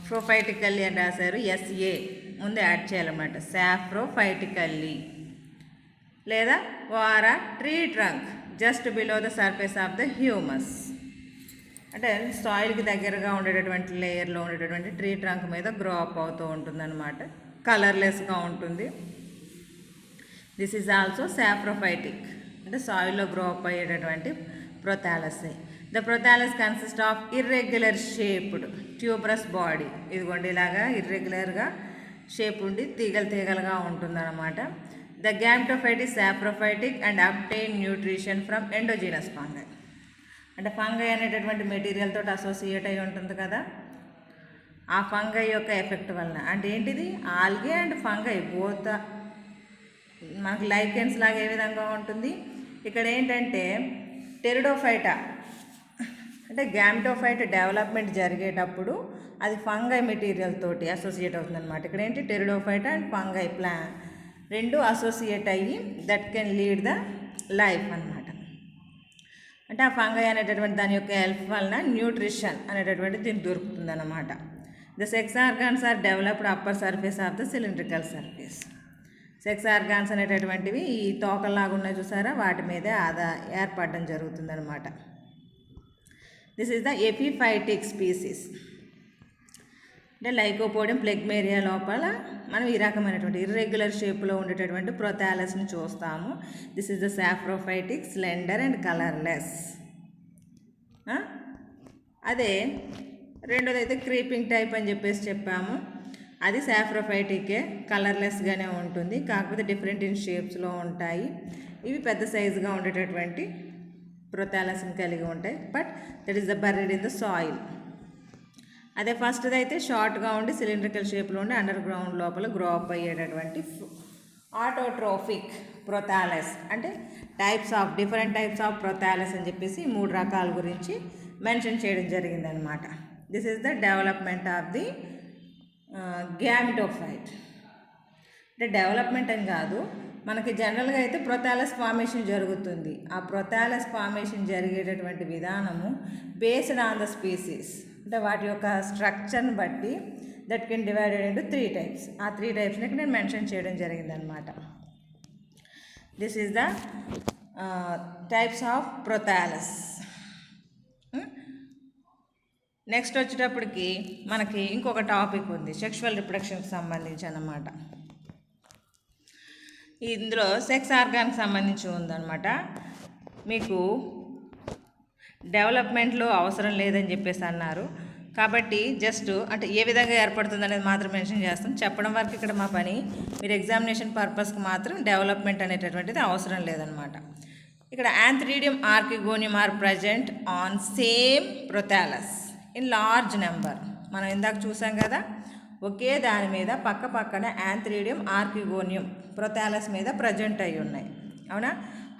ప్రోఫైటికల్లీ అని రాశారు, ఎస్ఏ ముందు యాడ్ చేయాలన్నమాట. సాఫ్రోఫైటికల్లీ లేదా వార tree trunk just below the surface of the humus. అంటే సాయిల్కి దగ్గరగా ఉండేటటువంటి లేయర్లో ఉండేటటువంటి ట్రీ ట్రంక్ మీద గ్రో అప్ అవుతూ ఉంటుందన్నమాట. కలర్లెస్గా ఉంటుంది. This is also saprophytic. అంటే సాయిల్లో గ్రో అప్ అయ్యేటటువంటి ప్రొతాలసే. The prothallus consist of irregular shaped tuberous body. ఇదిగోండి ఇలాగా ఇర్రెగ్యులర్గా షేప్ ఉండి తీగలుగా ఉంటుందన్నమాట. The gametophyte is saprophytic and obtain nutrition from endogenous fungi. అంటే ఫంగై అనేటటువంటి మెటీరియల్ తోటి అసోసియేట్ అయి ఉంటుంది కదా, ఆ ఫంగై యొక్క ఎఫెక్ట్ వలన. అంటే ఏంటిది, ఆల్గే అండ్ ఫంగై బోత్ మనకు లైకెన్స్ లాగా ఏ విధంగా ఉంటుంది. ఇక్కడ ఏంటంటే టెరిడోఫైటా అంటే గ్యామ్టోఫైట్ డెవలప్మెంట్ జరిగేటప్పుడు అది ఫంగై మెటీరియల్ తోటి అసోసియేట్ అవుతుంది అనమాట. ఇక్కడ ఏంటి టెరిడోఫైటా అండ్ ఫంగై రెండు అసోసియేట్ అయ్యి that can lead the life అనమాట. అంటే ఆ ఫంగై అనేటటువంటి దాని యొక్క హెల్ప్ వలన న్యూట్రిషన్ అనేటటువంటి దీనికి దొరుకుతుంది అన్నమాట. The sex organs are developed upper surface of the cylindrical surface. Sex organs అనేటటువంటివి ఈ తోకల్లాగా ఉన్నాయి చూసారా, వాటి మీదే ఏర్పడడం జరుగుతుందన్నమాట. This is the epiphytic species. అంటే లైకోపోడియం ప్లెగ్మేరియా లోపల మనం ఈ రకమైనటువంటి ఇర్రెగ్యులర్ షేప్లో ఉండేటటువంటి ప్రొతాలస్ని చూస్తాము. This is the saprophytic, slender and colourless. అదే రెండోది అయితే క్రీపింగ్ టైప్ అని చెప్పాము. అది సాఫ్రోఫైటికే, కలర్లెస్గానే ఉంటుంది, కాకపోతే డిఫరెంట్ ఇన్ షేప్స్లో ఉంటాయి. ఇవి పెద్ద సైజుగా ఉండేటటువంటి ప్రొతాలస్ని కలిగి ఉంటాయి. But that is the buried in the soil. అదే ఫస్ట్ది అయితే షార్ట్గా ఉండి సిలిండ్రికల్ షేప్లో ఉండి అండర్ గ్రౌండ్ లోపల గ్రో అప్ అయ్యేటటువంటి ఆటోట్రోఫిక్ ప్రొతాలస్. అంటే డిఫరెంట్ టైప్స్ ఆఫ్ ప్రొతాలస్ అని చెప్పేసి 3 రకాల గురించి మెన్షన్ చేయడం జరిగిందనమాట. This is the development of the gametophyte. అంటే డెవలప్మెంట్ అని కాదు, మనకి జనరల్గా అయితే ప్రొతాలస్ ఫార్మేషన్ జరుగుతుంది. ఆ ప్రొతాలస్ ఫార్మేషన్ జరిగేటటువంటి విధానము బేస్డ్ ఆన్ ద స్పీసీస్. అంటే వాటి యొక్క స్ట్రక్చర్ని బట్టి that can divided into 3 types. ఆ 3 typesని నేను మెన్షన్ చేయడం జరిగిందనమాట. This is the types of prothallus. Next వచ్చేటప్పటికి మనకి ఇంకొక టాపిక్ ఉంది, సెక్షువల్ రిప్రొడక్షన్కి సంబంధించి అన్నమాట. ఇందులో సెక్స్ ఆర్గాన్కి సంబంధించి ఉందన్నమాట. మీకు డెవలప్మెంట్లో అవసరం లేదని చెప్పేసి అన్నారు కాబట్టి జస్ట్ అంటే ఏ విధంగా ఏర్పడుతుంది అనేది మాత్రం మెన్షన్ చేస్తాం. చెప్పడం వరకు ఇక్కడ మా పని. మీరు ఎగ్జామినేషన్ పర్పస్కి మాత్రం డెవలప్మెంట్ అనేటటువంటిది అవసరం లేదనమాట. ఇక్కడ antheridium archegonium are present on same prothallus in large number. మనం ఇందాక చూసాం కదా, ఒకే దాని మీద పక్క పక్కన యాంథ్రీడియం ఆర్కిగోనియం ప్రొథాలస్ మీద ప్రజెంట్ అయి ఉన్నాయి, అవునా.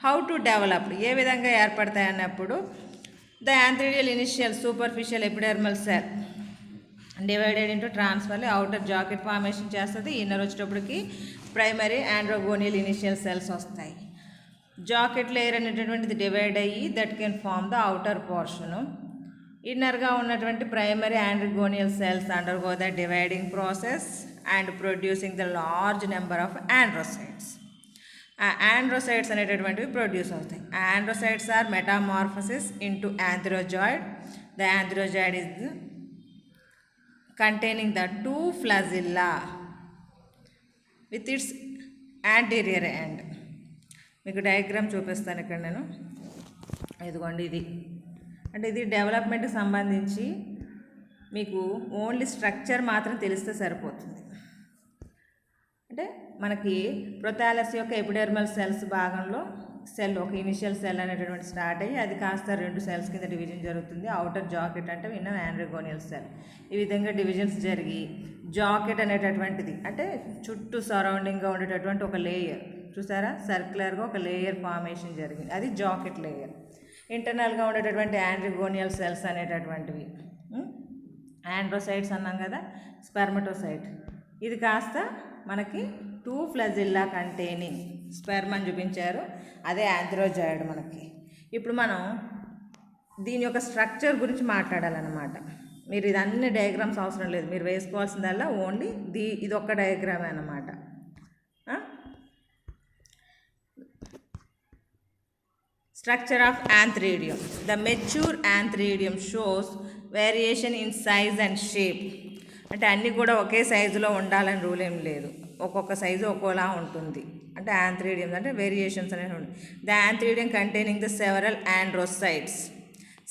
హౌ టు డెవలప్, ఏ విధంగా ఏర్పడతాయి అన్నప్పుడు the antheridial initial superficial epidermal cell divided into transversely outer jacket formation చేస్తుంది. ఇన్నర్ వచ్చేటప్పటికి ప్రైమరీ ఆండ్రోగోనియల్ ఇనిషియల్ సెల్స్ వస్తాయి. జాకెట్ లేయర్ అనేటటువంటిది డివైడ్ అయ్యి that can form the outer portion. ఇన్నర్గా ఉన్నటువంటి primary androgonial cells undergo the dividing process and producing the large number of androcytes. ఆ ఆండ్రోసైట్స్ అనేటటువంటివి ప్రొడ్యూస్ అవుతాయి. Androcytes are metamorphosis into antherozoid. The antherozoid is containing the 2 flagella with its anterior end. మీకు డయాగ్రామ్ చూపిస్తాను ఇక్కడ నేను. ఇదిగోండి, ఇది అంటే ఇది డెవలప్మెంట్కి సంబంధించి మీకు ఓన్లీ స్ట్రక్చర్ మాత్రం తెలిస్తే సరిపోతుంది. అంటే మనకి ప్రొథాలస్ యొక్క ఎపిడెర్మల్ సెల్స్ భాగంలో సెల్ ఒక ఇనిషియల్ సెల్ అనేటటువంటి స్టార్ట్ అయ్యి అది కాస్త 2 సెల్స్ కింద డివిజన్ జరుగుతుంది. అవుటర్ జాకెట్ అంటే ఇన్నర్ ఆండ్రోగోనియల్ సెల్. ఈ విధంగా డివిజన్స్ జరిగి జాకెట్ అనేటటువంటిది అంటే చుట్టూ సరౌండింగ్గా ఉండేటటువంటి ఒక లేయర్ చూసారా, సర్క్యులర్గా ఒక లేయర్ ఫార్మేషన్ జరిగింది, అది జాకెట్ లేయర్. ఇంటర్నల్గా ఉండేటటువంటి ఆండ్రోగోనియల్ సెల్స్ అనేటటువంటివి ఆండ్రోసైట్స్ అన్నాం కదా, స్పెర్మటోసైట్. ఇది కాస్త మనకి 2 ఫ్లాజిల్లా కంటైనింగ్ స్పెర్మ్ అని చూపించారు, అదే యాంథ్రోజాయిడ్ మనకి. ఇప్పుడు మనం దీని యొక్క స్ట్రక్చర్ గురించి మాట్లాడాలన్నమాట. మీరు ఇది అన్ని డయాగ్రామ్స్ అవసరం లేదు, మీరు వేసుకోవాల్సిందల్లా ఓన్లీ ఇది ఒక్క డయాగ్రామే అన్నమాట. Structure of antheridium. The mature antheridium shows variation in size and shape. అంటే అన్నీ కూడా ఒకే సైజులో ఉండాలని రూల్ ఏం లేదు, ఒక్కొక్క సైజు ఒక్కోలా ఉంటుంది. అంటే యాంథ్రీడియం అంటే వేరియేషన్స్ అనేవి ఉంటాయి. The antheridium containing the several androcytes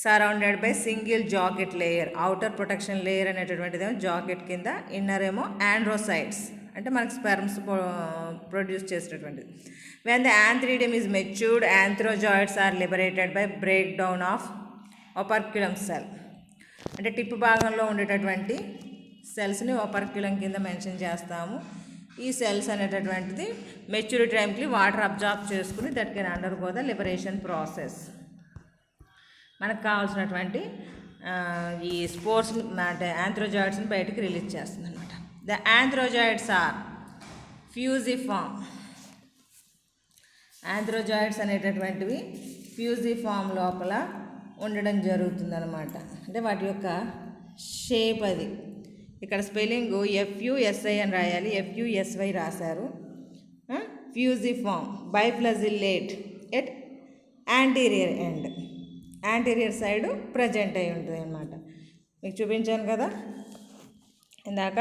surrounded by single jacket layer. Outer protection layer అనేటటువంటిది ఏమో జాకెట్ కింద, ఇన్నర్ ఏమో ఆండ్రోసైట్స్ అంటే మనకి స్పెర్మ్స్ ప్రొడ్యూస్ చేసేటటువంటిది. When the antheridium is matured antherozoids are liberated by break down of operculum cell. అంటే టిప్ భాగంలో ఉండేటటువంటి సెల్స్ని ఓపర్క్యులం కింద మెన్షన్ చేస్తాము. ఈ సెల్స్ అనేటటువంటిది మెచ్యూరిటీ టైంకి వాటర్ అబ్జార్బ్ చేసుకుని that can undergo the liberation process. మనకు కావాల్సినటువంటి ఈ స్పోర్స్ అంటే యాంథ్రోజాయిడ్స్ని బయటకు రిలీజ్ చేస్తుంది అనమాట. The యాంథ్రోజాయిడ్స్ are ఫ్యూజిఫామ్. యాంథ్రోజాయిడ్స్ అనేటటువంటివి ఫ్యూజిఫామ్ లోపల ఉండడం జరుగుతుందన్నమాట. అంటే వాటి యొక్క షేప్ అది. ఇక్కడ స్పెల్లింగ్ FUSI అని రాయాలి, FUSY రాశారు. Fusiform biflagellate at anterior end, anterior side present అయి ఉంటుంది అన్నమాట. మీకు చూపించాను కదా ఇందాక,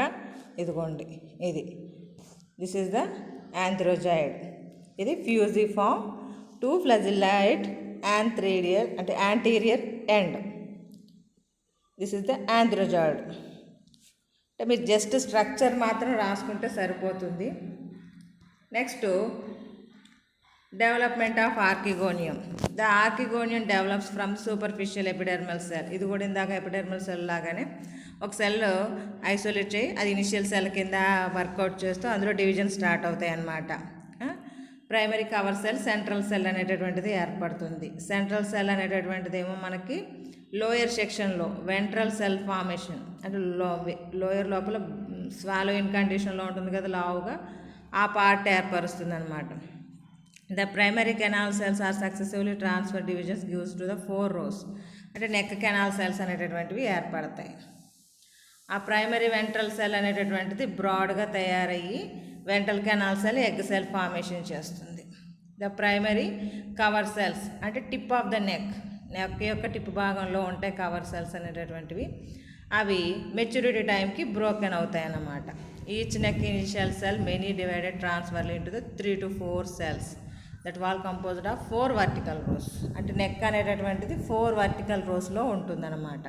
ఇదిగోండి ఇది. This is the antherozoid. ఇది ఫ్యూజిఫామ్ 2 ఫ్లాజిల్లా ఎట్ యాంథ్రీడియర్ అంటే anterior end. This is the antherozoid. అంటే మీరు జస్ట్ స్ట్రక్చర్ మాత్రం రాసుకుంటే సరిపోతుంది. Next development of archegonium. The archegonium develops from superficial epidermal cell. ఇది కూడా ఇందాక ఎపిడెర్మల్ సెల్ లాగానే ఒక సెల్ ఐసోలేట్ చేయి, అది ఇనిషియల్ సెల్ కింద వర్కౌట్ చేస్తూ అందులో డివిజన్ స్టార్ట్ అవుతాయి అన్నమాట. Primary cover cell, central cell అనేటటువంటిది ఏర్పడుతుంది. సెంట్రల్ సెల్ అనేటటువంటిది ఏమో మనకి లోయర్ సెక్షన్లో వెంట్రల్ సెల్ ఫార్మేషన్ అంటే లోయర్ లోపల స్వాలోయిన్ కండిషన్లో ఉంటుంది కదా లావుగా, ఆ పార్ట్ ఏర్పరుస్తుంది అనమాట. The primary canal cells are successively transfer divisions gives to the 4 rows. అంటే నెక్ కెనాల్ సెల్స్ అనేటటువంటివి ఏర్పడతాయి. ఆ ప్రైమరీ వెంట్రల్ సెల్ అనేటటువంటిది బ్రాడ్గా తయారయ్యి ventral canal cell egg cell formation చేస్తుంది. ద ప్రైమరీ కవర్ సెల్స్ అంటే టిప్ ఆఫ్ ద నెక్ యొక్క టిప్ భాగంలో ఉంటాయి కవర్ సెల్స్ అనేటటువంటివి. అవి మెచ్యూరిటీ టైంకి బ్రోకెన్ అవుతాయి అన్నమాట. Each neck initial cell many divided transversely into the 3 to 4 cells that will composed of 4 vertical rows. అంటే నెక్ అనేటటువంటిది 4 vertical rowsలో ఉంటుందన్నమాట.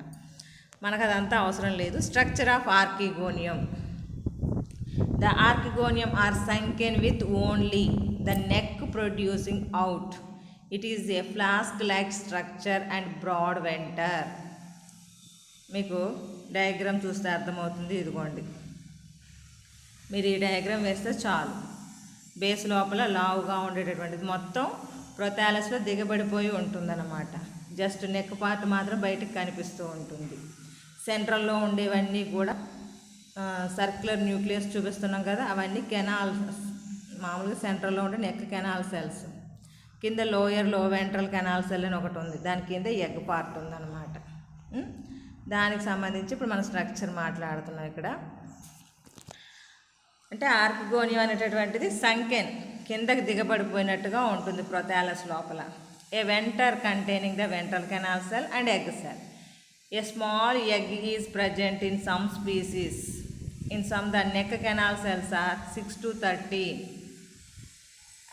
మనకు అదంతా అవసరం లేదు. Structure of archegonium. The archegonium are sunken with only the neck producing out. It is a flask like structure and broad venter. మీకు డయాగ్రామ్ చూస్తే అర్థమవుతుంది. ఇదిగోండి, మీరు ఈ డయాగ్రామ్ వేస్తే చాలు. బేస్ లోపల లావుగా ఉండేటటువంటిది మొత్తం ప్రొథాలస్లో దిగబడిపోయి ఉంటుందన్నమాట. జస్ట్ నెక్ పార్ట్ మాత్రం బయటకు కనిపిస్తూ ఉంటుంది. సెంట్రల్లో ఉండేవన్నీ కూడా సర్క్యులర్ న్యూక్లియస్ చూపిస్తున్నాం కదా, అవన్నీ కెనాల్, మామూలుగా సెంట్రల్లో ఉండే నెక్ కెనాల్ సెల్స్. కింద లో వెంట్రల్ కెనాల్ సెల్ అని ఒకటి ఉంది, దాని కింద ఎగ్ పార్ట్ ఉందన్నమాట. దానికి సంబంధించి ఇప్పుడు మనం స్ట్రక్చర్ మాట్లాడుతున్నాం ఇక్కడ. అంటే ఆర్కిగోనియం అనేటటువంటిది సంకెన్, కిందకి దిగబడిపోయినట్టుగా ఉంటుంది ప్రొథాలస్ లోపల. A venter containing the ventral canal cell and egg cell. A small egg is present in some species. In some the neck canal cells are 6 to 13.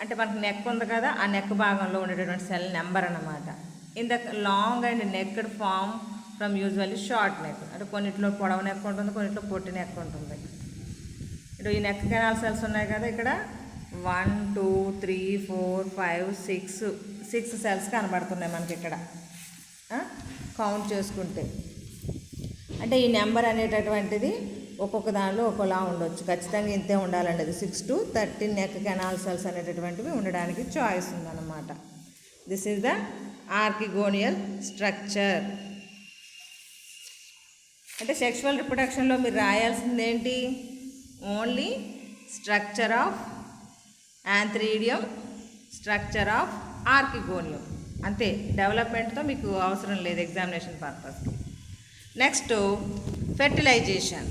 అంటే మనకు నెక్ ఉంది కదా, ఆ నెక్ భాగంలో ఉండేటటువంటి సెల్ నెంబర్ అన్నమాట. In the long and necked form from usually short neck. అంటే కొన్నిట్లో పొడవు నెక్ ఉంటుంది, కొన్నిట్లో పొట్టి నెక్ ఉంటుంది. ఇప్పుడు ఈ నెక్ కెనాల్ సెల్స్ ఉన్నాయి కదా, ఇక్కడ 1 2 3 4 5 6 సెల్స్ కనబడుతున్నాయి మనకి ఇక్కడ కౌంట్ చేసుకుంటే. అంటే ఈ నెంబర్ అనేటటువంటిది ఒక్కొక్క దానిలో ఒక్కోలా ఉండొచ్చు. ఖచ్చితంగా ఇంతే ఉండాలండి. అది 6 to 13 నెక్ కెనాల్ సెల్స్ అనేటటువంటివి ఉండడానికి చాయిస్ ఉందన్నమాట. This is the archegonial structure. అంటే సెక్షువల్ రిప్రొడక్షన్లో మీరు రాయాల్సింది ఏంటి? Only structure of antheridium, structure of archegonium, అంతే. డెవలప్మెంట్తో మీకు అవసరం లేదు ఎగ్జామినేషన్ పర్పస్కి. Next fertilization.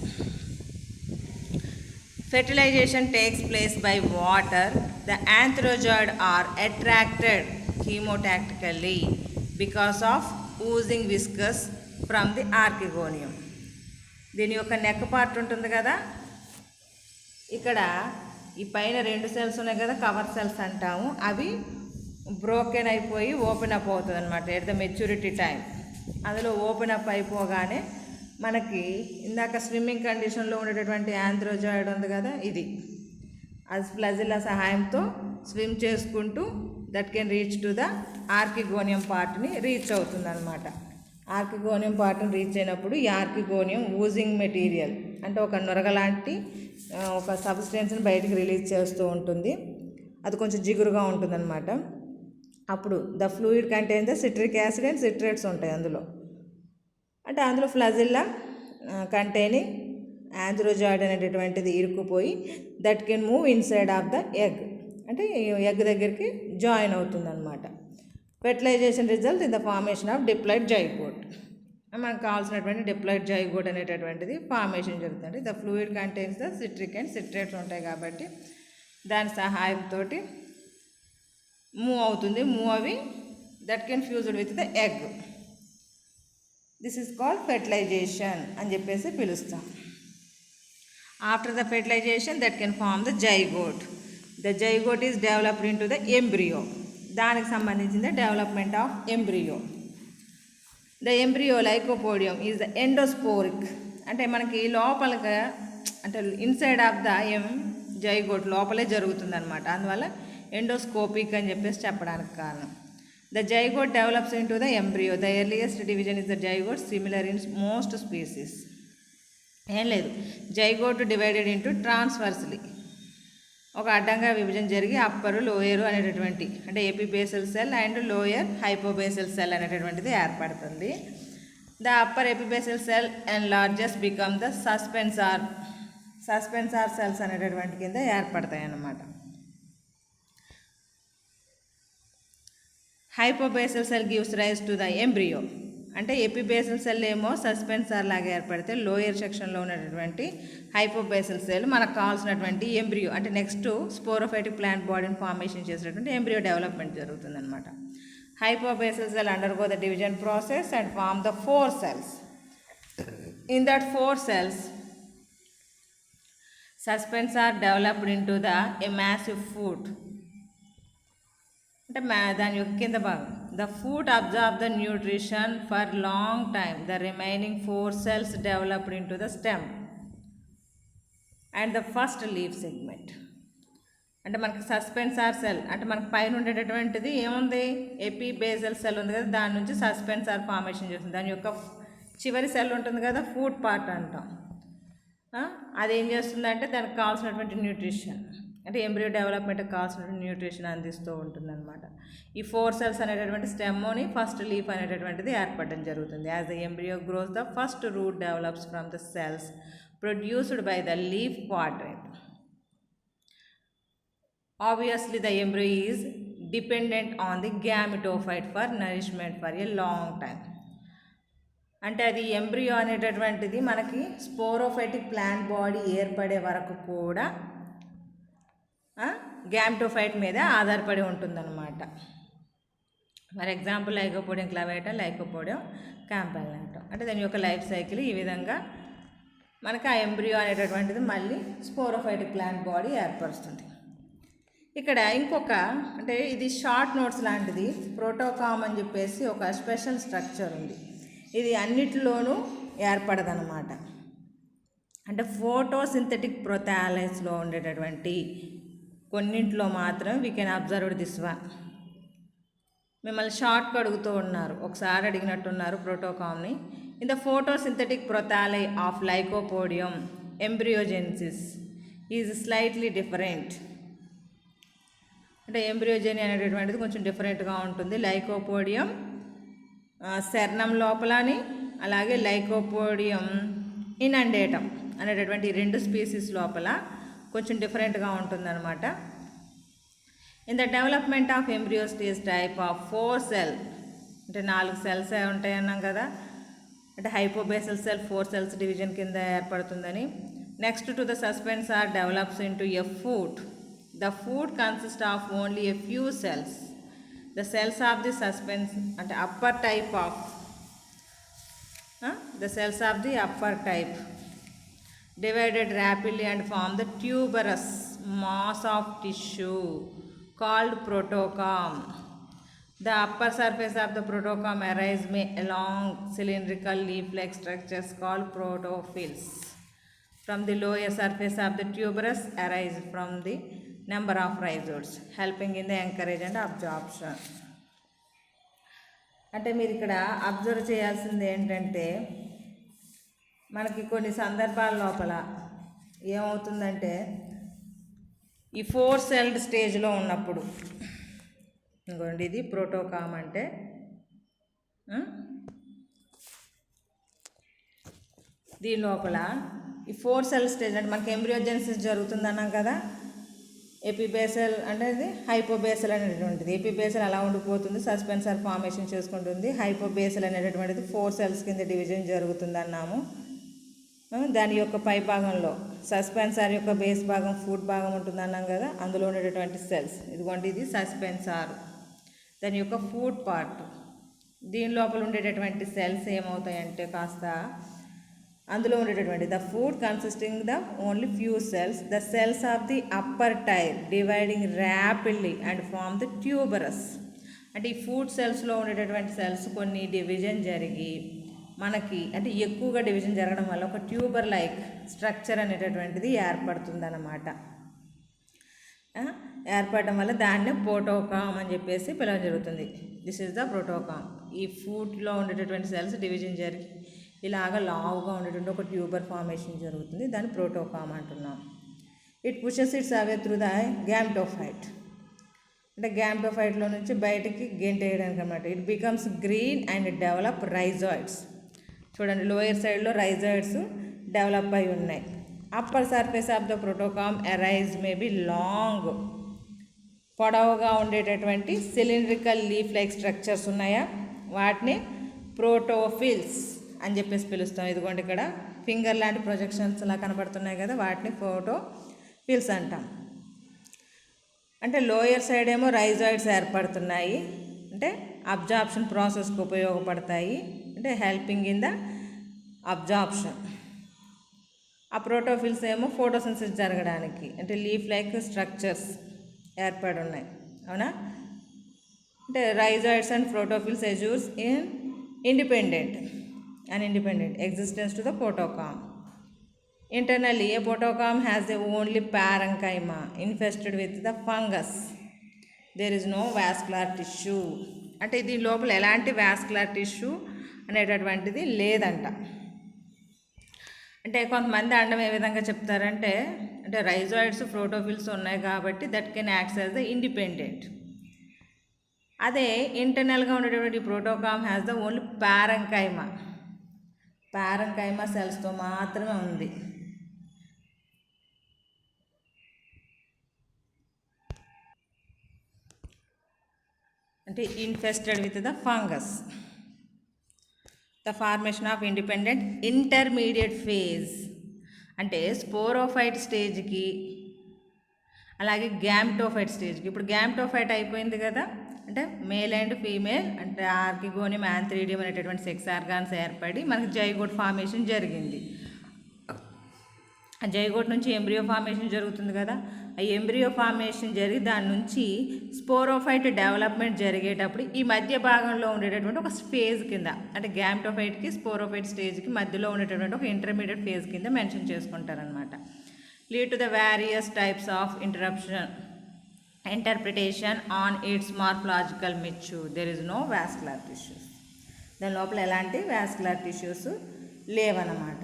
Fertilization takes place by water. The antherozoid are attracted chemotactically because of oozing viscous from the archegonium. దీని యొక్క నెక్ పార్ట్ ఉంటుంది కదా, ఇక్కడ ఈ పైన 2 సెల్స్ ఉన్నాయి కదా, కవర్ సెల్స్ అంటాము. అవి బ్రోకెన్ అయిపోయి ఓపెన్ అప్ అవుతుంది అనమాట ఎట్ ద మెచ్యూరిటీ టైం. అందులో ఓపెన్ అప్ అయిపోగానే మనకి ఇందాక స్విమ్మింగ్ కండిషన్లో ఉండేటటువంటి యాంథ్రోజాయిడ్ ఉంది కదా, ఇది అది ఫ్లజిల్లా సహాయంతో స్విమ్ చేసుకుంటూ that can reach to the archegonium పార్ట్ని రీచ్ అవుతుంది అనమాట. ఆర్కిగోనియం పార్ట్ని రీచ్ అయినప్పుడు ఈ ఆర్కిగోనియం ఊజింగ్ మెటీరియల్ అంటే ఒక నొరగలాంటి ఒక సబ్స్టెన్స్ని బయటికి రిలీజ్ చేస్తూ ఉంటుంది. అది కొంచెం జిగురుగా ఉంటుందన్నమాట. అప్పుడు the fluid contain the citric acid and citrates ఉంటాయి అందులో. అంటే అందులో ఫ్లజిల్లా కంటైనింగ్ యాంథ్రోజాయిడ్ అనేటటువంటిది ఇరుక్కుపోయి that can move inside of the egg, అంటే ఎగ్ దగ్గరికి జాయిన్ అవుతుందన్నమాట. Fertilization result in the formation of diploid zygote. మనకు కావాల్సినటువంటి డిప్లాయిడ్ జైగోట్ అనేటటువంటిది ఫార్మేషన్ జరుగుతుంది. The fluid contains the citric and citrates ఉంటాయి కాబట్టి దాని సహాయంతో మూవ్ అవుతుంది. మూవ్ అవి that can fused with the egg. This is called fertilisation అని చెప్పేసి పిలుస్తాం. After the fertilisation that can form the zygote. The zygote is developed into the embryo. దానికి సంబంధించిన development of embryo. The embryo lycopodium is the endosporic. అంటే మనకి లోపలగా అంటే ఇన్సైడ్ ఆఫ్ ద జైగోట్ లోపలే జరుగుతుంది అనమాట. అందువల్ల ఎండోస్కోపిక్ అని చెప్పేసి చెప్పడానికి కారణం. The zygote develops into the embryo. The earliest division is the zygote, similar in most species. ఏం లేదు, జైగోట్ డివైడెడ్ ఇంటూ ట్రాన్స్వర్స్లీ, ఒక అడ్డంగా విభజన జరిగి అప్పరు లోయరు అనేటటువంటి అంటే epibasal cell and lower hypobasal cell అనేటటువంటిది ఏర్పడుతుంది. The upper epibasal cell and largest become the suspensor cells అనేటటువంటి కింద ఏర్పడతాయి అన్నమాట. Hypobasal cell gives rise to the embryo అంటే ఎపిబేసల్ సెల్ ఏమో సస్పెన్సార్ లాగా ఏర్పడితే లోయర్ సెక్షన్లో ఉన్నటువంటి హైపోబేసల్ సెల్ మనకు కావాల్సినటువంటి ఎంబ్రియో అంటే నెక్స్ట్ స్పోరోఫైటిక్ ప్లాంట్ బాడీని ఫార్మేషన్ చేసినటువంటి ఎంబ్రియో డెవలప్మెంట్ జరుగుతుందన్నమాట. Hypobasal cell undergo the division process and form the 4 cells. In that 4 cells, suspens are developed into a massive foot. అంటే దాని యొక్క కింద భాగం. The foot observe the nutrition for long time. The remaining 4 cells developed into the stem and the first leaf segment. అంటే మనకి సస్పెన్సార్ సెల్ అంటే మనకి పైన ఉండేటటువంటిది ఏముంది, ఎపిబేసల్ సెల్ ఉంది కదా, దాని నుంచి సస్పెన్సార్ ఫార్మేషన్ చేస్తుంది. దాని యొక్క చివరి సెల్ ఉంటుంది కదా, ఫుట్ పార్ట్ అంటాం. అదేం చేస్తుందంటే దానికి కావాల్సినటువంటి న్యూట్రిషన్ అంటే ఎంబ్రియో డెవలప్మెంట్కి కావాల్సినటువంటి న్యూట్రిషన్ అందిస్తూ ఉంటుందన్నమాట. ఈ 4 cells అనేటటువంటి స్టెమ్ని ఫస్ట్ లీఫ్ అనేటటువంటిది ఏర్పడడం జరుగుతుంది. As the embryo grows the first root develops from the cells produced by the leaf quadrant. Obviously, the embryo is dependent on the gametophyte for nourishment for a long time. అంటే అది ఎంబ్రియో అనేటటువంటిది మనకి స్పోరోఫైటిక్ ప్లాంట్ బాడీ ఏర్పడే వరకు కూడా గ్యామెటోఫైట్ మీద ఆధారపడి ఉంటుందన్నమాట. For example lycopodium clavatum, lycopodium క్యాంపెల్లాటా. అంటే దాని యొక్క లైఫ్ సైకిల్ ఈ విధంగా మనకి ఆ ఎంబ్రియో అనేటటువంటిది మళ్ళీ స్పోరోఫైటిక్ ప్లాంట్ బాడీ ఏర్పరుస్తుంది. ఇక్కడ ఇంకొక అంటే ఇది షార్ట్ నోట్స్ లాంటిది, ప్రోటోకామ్ అని చెప్పేసి ఒక స్పెషల్ స్ట్రక్చర్ ఉంది. ఇది అన్నిటిలోనూ ఏర్పడదన్నమాట. అంటే ఫోటోసింథటిక్ ప్రొథాలైస్లో ఉండేటటువంటి కొన్నింటిలో మాత్రం we can observe this one. మిమ్మల్ని షార్ట్గా అడుగుతూ ఉన్నారు, ఒకసారి అడిగినట్టున్నారు ప్రోటోకామ్ని. In the photosynthetic prothalli of lycopodium embryogenesis is slightly different. అంటే ఎంబ్రియోజెనీ అనేటటువంటిది కొంచెం డిఫరెంట్గా ఉంటుంది. లైకోపోడియం శర్ణం లోపలని, అలాగే లైకోపోడియం ఇనండేటం అనేటటువంటి 2 స్పీసీస్ లోపల కొంచెం డిఫరెంట్గా ఉంటుందన్నమాట. In the development of embryo stage type of 4 cells అంటే 4 cells ఉంటాయన్నాం కదా. అంటే హైపోబేసల్ సెల్ 4 cells డివిజన్ కింద ఏర్పడుతుందని. Next to the suspensor develops into a foot. The foot consists of only a few cells. The cells of the suspense and upper type of the cells of the upper type divided rapidly and form the tuberous mass of tissue called protocoum. The upper surface of the protocoum arise may along cylindrical leaf-like structures called protophylls. From the lower surface of the tuberous arise from the number of rhizoids helping in the encourage and absorption. అంటే మీరు ఇక్కడ అబ్జర్వ్ చేయాల్సింది ఏంటంటే మనకి కొన్ని సందర్భాల లోపల ఏమవుతుందంటే ఈ 4 celled స్టేజ్లో ఉన్నప్పుడు, ఇంకోండి ఇది ప్రోటోకామ్ అంటే దీని లోపల ఈ 4 cell స్టేజ్ అంటే మనకి ఎంబ్రియోజెన్సిస్ జరుగుతుందన్నాం కదా. ఎపిబేసల్ అనేది హైపోబేసల్ అనేటువంటిది. ఎపిబేసల్ అలా ఉండిపోతుంది, సస్పెన్సార్ ఫార్మేషన్ చేసుకుంటుంది. హైపోబేసల్ అనేటటువంటిది 4 cells కింద డివిజన్ జరుగుతుంది అన్నాము. దాని యొక్క పై భాగంలో సస్పెన్సార్ యొక్క బేస్ భాగం ఫుట్ భాగం ఉంటుంది అన్నాం కదా, అందులో ఉండేటటువంటి సెల్స్ ఇదిగోండి, ఇది సస్పెన్సార్ దాని యొక్క ఫుట్ పార్ట్. దీని లోపల ఉండేటటువంటి సెల్స్ ఏమవుతాయంటే కాస్త అందులో ఉండేటటువంటి the food consisting the only few cells, the cells of the upper tier dividing rapidly and form the tuberous. అంటే ఈ ఫుడ్ సెల్స్లో ఉండేటటువంటి సెల్స్ కొన్ని డివిజన్ జరిగి మనకి అంటే ఎక్కువగా డివిజన్ జరగడం వల్ల ఒక ట్యూబర్ లైక్ స్ట్రక్చర్ అనేటటువంటిది ఏర్పడుతుందన్నమాట. ఏర్పడడం వల్ల దాన్నే ప్రోటోకామ్ అని చెప్పేసి పిలవడం జరుగుతుంది. This is the protocorm. ఈ ఫుడ్లో ఉండేటటువంటి సెల్స్ డివిజన్ జరిగి ఇలాగ లావుగా ఉండేటువంటి ఒక ట్యూబర్ ఫార్మేషన్ జరుగుతుంది, దాన్ని ప్రోటోకామ్ అంటున్నాం. It pushes its way through the gametophyte. అంటే గ్యామెటోఫైట్లో నుంచి బయటికి గెంటేయడానికి అనమాట. It becomes green and develop rhizoids. చూడండి, లోయర్ సైడ్లో రైజాయిడ్స్ డెవలప్ అయి ఉన్నాయి. Upper surface of the protocorm arise may be long, పొడవుగా ఉండేటటువంటి సిలిండ్రికల్ లీఫ్ లైక్ స్ట్రక్చర్స్ ఉన్నాయా, వాటిని ప్రోటోఫిల్స్ అని చెప్పేసి పిలుస్తాం. ఇదిగోండి ఇక్కడ ఫింగర్ లాంటి ప్రొజెక్షన్స్ అలా కనబడుతున్నాయి కదా, వాటిని ప్రోటోఫిల్స్ అంటాం. అంటే లోయర్ సైడ్ ఏమో రైజాయిడ్స్ ఏర్పడుతున్నాయి, అంటే అబ్జార్ప్షన్ ప్రాసెస్కి ఉపయోగపడతాయి, అంటే హెల్పింగ్ ఇన్ ద అబ్జార్ప్షన్. ఆ ప్రోటోఫిల్స్ ఏమో ఫోటోసింథసిస్ జరగడానికి, అంటే లీఫ్ లైక్ స్ట్రక్చర్స్ ఏర్పడి ఉన్నాయి, అవునా. అంటే rhizoids and protophylls ensures in independent existence to the protocarp. Internally, a protocarp has the only parenchyma infested with the fungus. There is no vascular tissue. అంటే దీని లోపల ఎలాంటి వాస్కులర్ టిష్యూ అనేటటువంటిది లేదంట. అంటే కొంతమంది అండం ఏ విధంగా చెప్తారంటే, అంటే రైజాయిడ్స్ ప్రోటోఫిల్స్ ఉన్నాయి కాబట్టి that can acts as the independent. అదే ఇంటర్నల్గా ఉండేటువంటి ప్రోటోకామ్ హ్యాస్ ద ఓన్లీ పారెంకైమా సెల్స్తో మాత్రమే ఉంది. అంటే infested with the fungus. The formation of independent intermediate phase, అంటే స్పోరోఫైట్ స్టేజ్కి అలాగే గ్యామ్టోఫైట్ స్టేజ్కి. ఇప్పుడు గ్యామ్టోఫైట్ అయిపోయింది కదా, అంటే మేల్ అండ్ ఫీమేల్ అంటే ఆర్కిగోనియం యాంథ్రీడియం అనేటటువంటి సెక్స్ ఆర్గాన్స్ ఏర్పడి మనకి జైగోట్ ఫార్మేషన్ జరిగింది. ఆ జైగోట్ నుంచి ఎంబ్రియో ఫార్మేషన్ జరుగుతుంది కదా, ఆ ఎంబ్రియో ఫార్మేషన్ జరిగి దాని నుంచి స్పోరోఫైట్ డెవలప్మెంట్ జరిగేటప్పుడు ఈ మధ్య భాగంలో ఉండేటటువంటి ఒక ఫేజ్ కింద, అంటే గ్యామ్టోఫైట్కి స్పోరోఫైట్ స్టేజ్కి మధ్యలో ఉండేటటువంటి ఒక ఇంటర్మీడియట్ ఫేజ్ కింద మెన్షన్ చేసుకుంటారనమాట. Lead to the various types of interpretation on its morphological mature. There is no vascular tissues. దాని లోపల ఎలాంటి వాస్కులర్ టిష్యూస్ లేవన్నమాట.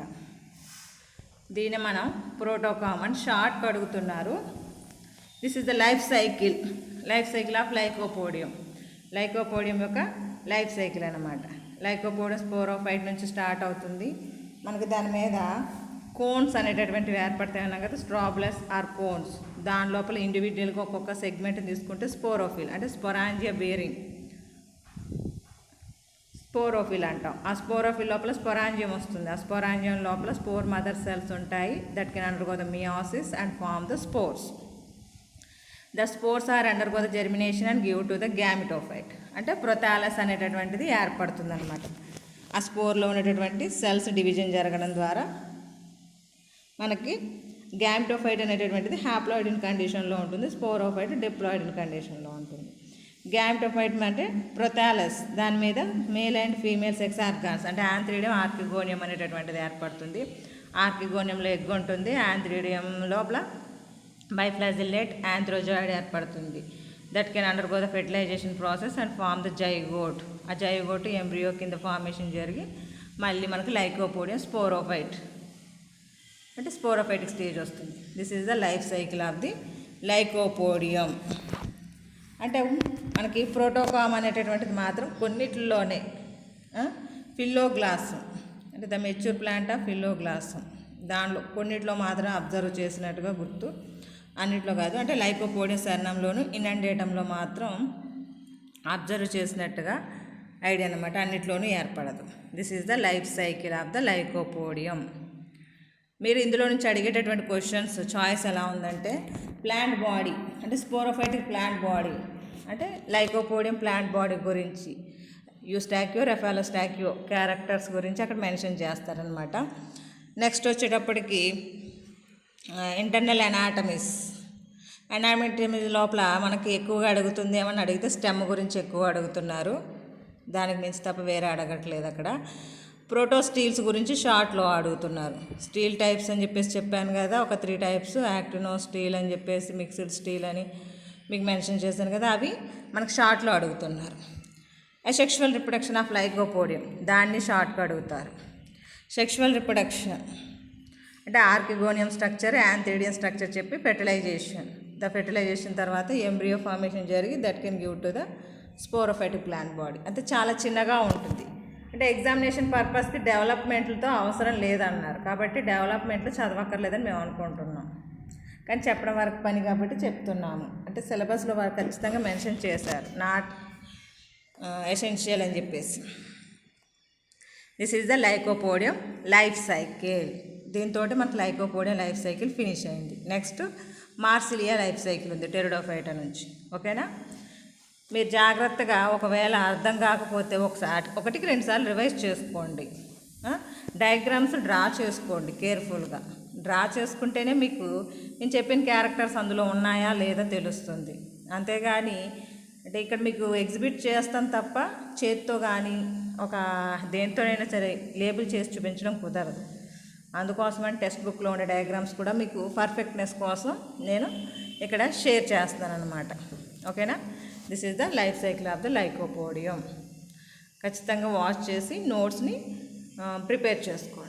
దీన్ని మనం ప్రోటోకామ్ అని షార్ట్ అడుగుతున్నారు. This is the life cycle of lycopodium. Lycopodium యొక్క లైఫ్ సైకిల్ అన్నమాట. లైకోపోడియం స్పోరోఫైట్ నుంచి స్టార్ట్ అవుతుంది. మనకి దాని మీద కోన్స్ అనేటటువంటివి ఏర్పడతాయి అన్నాం కదా, స్ట్రాబులస్ ఆర్ కోన్స్. దాని లోపల ఇండివిజువల్గా ఒక్కొక్క సెగ్మెంట్ తీసుకుంటే స్పోరోఫిల్, అంటే స్పొరాంజియా బేరింగ్ స్పోరోఫిల్ అంటాం. ఆ స్పోరోఫిల్ లోపల స్పొరాంజియం వస్తుంది. ఆ స్పొరాంజియం లోపల స్పోర్ మదర్ సెల్స్ ఉంటాయి. That can undergo the meiosis and form the spores. The spores are undergo the germination and give to the gametophyte, అంటే ప్రొథాలస్ అనేటటువంటిది ఏర్పడుతుంది అనమాట. ఆ స్పోర్లో ఉన్నటువంటి సెల్స్ డివిజన్ జరగడం ద్వారా మనకి గ్యామిటోఫైట్ అనేటటువంటిది హ్యాప్లాయిడ్ కండిషన్లో ఉంటుంది, స్పోరోఫైట్ డిప్లాయిడ్ కండిషన్లో ఉంటుంది. గ్యామిటోఫైట్ అంటే ప్రొథాలస్, దాని మీద male and female sex organs, అంటే యాంథ్రీడియం ఆర్కిగోనియం అనేటటువంటిది ఏర్పడుతుంది. ఆర్కిగోనియంలో ఎగ్ ఉంటుంది, యాంథ్రీడియం లోపల బైఫ్లాజిల్లేట్ యాంథ్రోజాయిడ్ ఏర్పడుతుంది. That can undergo the fertilization process and form the zygote. ఆ జైగోట్ ఎంబ్రియో కింద ఫార్మేషన్ జరిగి మళ్ళీ మనకి లైకోపోడియం స్పోరోఫైట్ అంటే స్పోరోఫైటిక్ స్టేజ్ వస్తుంది. This is the life cycle of the Lycopodium. అంటే మనకి ప్రోటోకామ్ అనేటటువంటిది మాత్రం కొన్నిటిలోనే ఫిల్లోగ్లాస్, అంటే the mature plant of Phylloglossum, దానిలో కొన్నిట్లో మాత్రం అబ్జర్వ్ చేసినట్టుగా గుర్తు, అన్నిట్లో కాదు. అంటే లైకోపోడియం సర్నంలోను ఇనండేటంలో మాత్రం అబ్జర్వ్ చేసినట్టుగా ఐడియా అనమాట, అన్నిట్లోనూ ఏర్పడదు. This is the life cycle of the lycopodium. మీరు ఇందులో నుంచి అడిగేటటువంటి క్వశ్చన్స్ చాయిస్ ఎలా ఉందంటే, ప్లాంట్ బాడీ అంటే స్పోరోఫైటిక్ ప్లాంట్ బాడీ, అంటే లైకోపోడియం ప్లాంట్ బాడీ గురించి యూస్టాక్యో రెఫాలోస్టాక్యో క్యారెక్టర్స్ గురించి అక్కడ మెన్షన్ చేస్తారనమాట. నెక్స్ట్ వచ్చేటప్పటికి ఇంటర్నల్ అనాటమీస్ లోపల మనకి ఎక్కువగా అడుగుతుంది ఏమని అడిగితే స్టెమ్ గురించి ఎక్కువ అడుగుతున్నారు, దానికి మించి తప్ప వేరే అడగట్లేదు. అక్కడ ప్రోటోస్టీల్స్ గురించి షార్ట్లో అడుగుతున్నారు. స్టీల్ టైప్స్ అని చెప్పేసి చెప్పాను కదా, ఒక 3 టైప్స్, యాక్టినో స్టీల్ అని చెప్పేసి మిక్స్డ్ స్టీల్ అని మీకు మెన్షన్ చేశాను కదా, అవి మనకు షార్ట్లో అడుగుతున్నారు. అసెక్షువల్ రిప్రొడక్షన్ ఆఫ్ లైకోపోడియం, దాన్ని షార్ట్గా అడుగుతారు. సెక్షువల్ రిప్రొడక్షన్ అంటే ఆర్కిగోనియం స్ట్రక్చర్, యాంథ్రీడియం స్ట్రక్చర్ చెప్పి ఫెర్టిలైజేషన్. ద ఫెర్టిలైజేషన్ తర్వాత ఎంబ్రియో ఫార్మేషన్ జరిగి that can give to the sporophytic plant body. అంటే చాలా చిన్నగా ఉంటుంది. అంటే ఎగ్జామినేషన్ పర్పస్కి డెవలప్మెంట్లతో అవసరం లేదన్నారు, కాబట్టి డెవలప్మెంట్లు చదవక్కర్లేదని మేము అనుకుంటున్నాం. కానీ చెప్పడం వరకు పని కాబట్టి చెప్తున్నాము. అంటే సిలబస్లో వారు ఖచ్చితంగా మెన్షన్ చేశారు, నాట్ ఎసెన్షియల్ అని చెప్పేసి. This is the lycopodium life cycle. దీంతో మనకు లైకోపోడియం లైఫ్ సైకిల్ ఫినిష్ అయింది. నెక్స్ట్ మార్సిలియా లైఫ్ సైకిల్ ఉంది టెరిడోఫైటా నుంచి. ఓకేనా, మీరు జాగ్రత్తగా ఒకవేళ అర్థం కాకపోతే ఒకటికి 2 సార్లు రివైజ్ చేసుకోండి. డయాగ్రామ్స్ డ్రా చేసుకోండి కేర్ఫుల్గా. డ్రా చేసుకుంటేనే మీకు నేను చెప్పిన క్యారెక్టర్స్ అందులో ఉన్నాయా లేదా తెలుస్తుంది. అంతేగాని అంటే ఇక్కడ మీకు ఎగ్జిబిట్ చేస్తాను తప్ప చేతితో కానీ ఒక దేంతోనైనా సరే లేబుల్ చేసి చూపించడం కుదరదు. అందుకోసమని టెక్స్ట్ బుక్లో ఉండే డయాగ్రామ్స్ కూడా మీకు పర్ఫెక్ట్నెస్ కోసం నేను ఇక్కడ షేర్ చేస్తాను అనమాట. ఓకేనా, this is the life cycle of the lycopodium. ఖచ్చితంగా వాచ్ చేసి నోట్స్ని ప్రిపేర్ చేసుకోండి.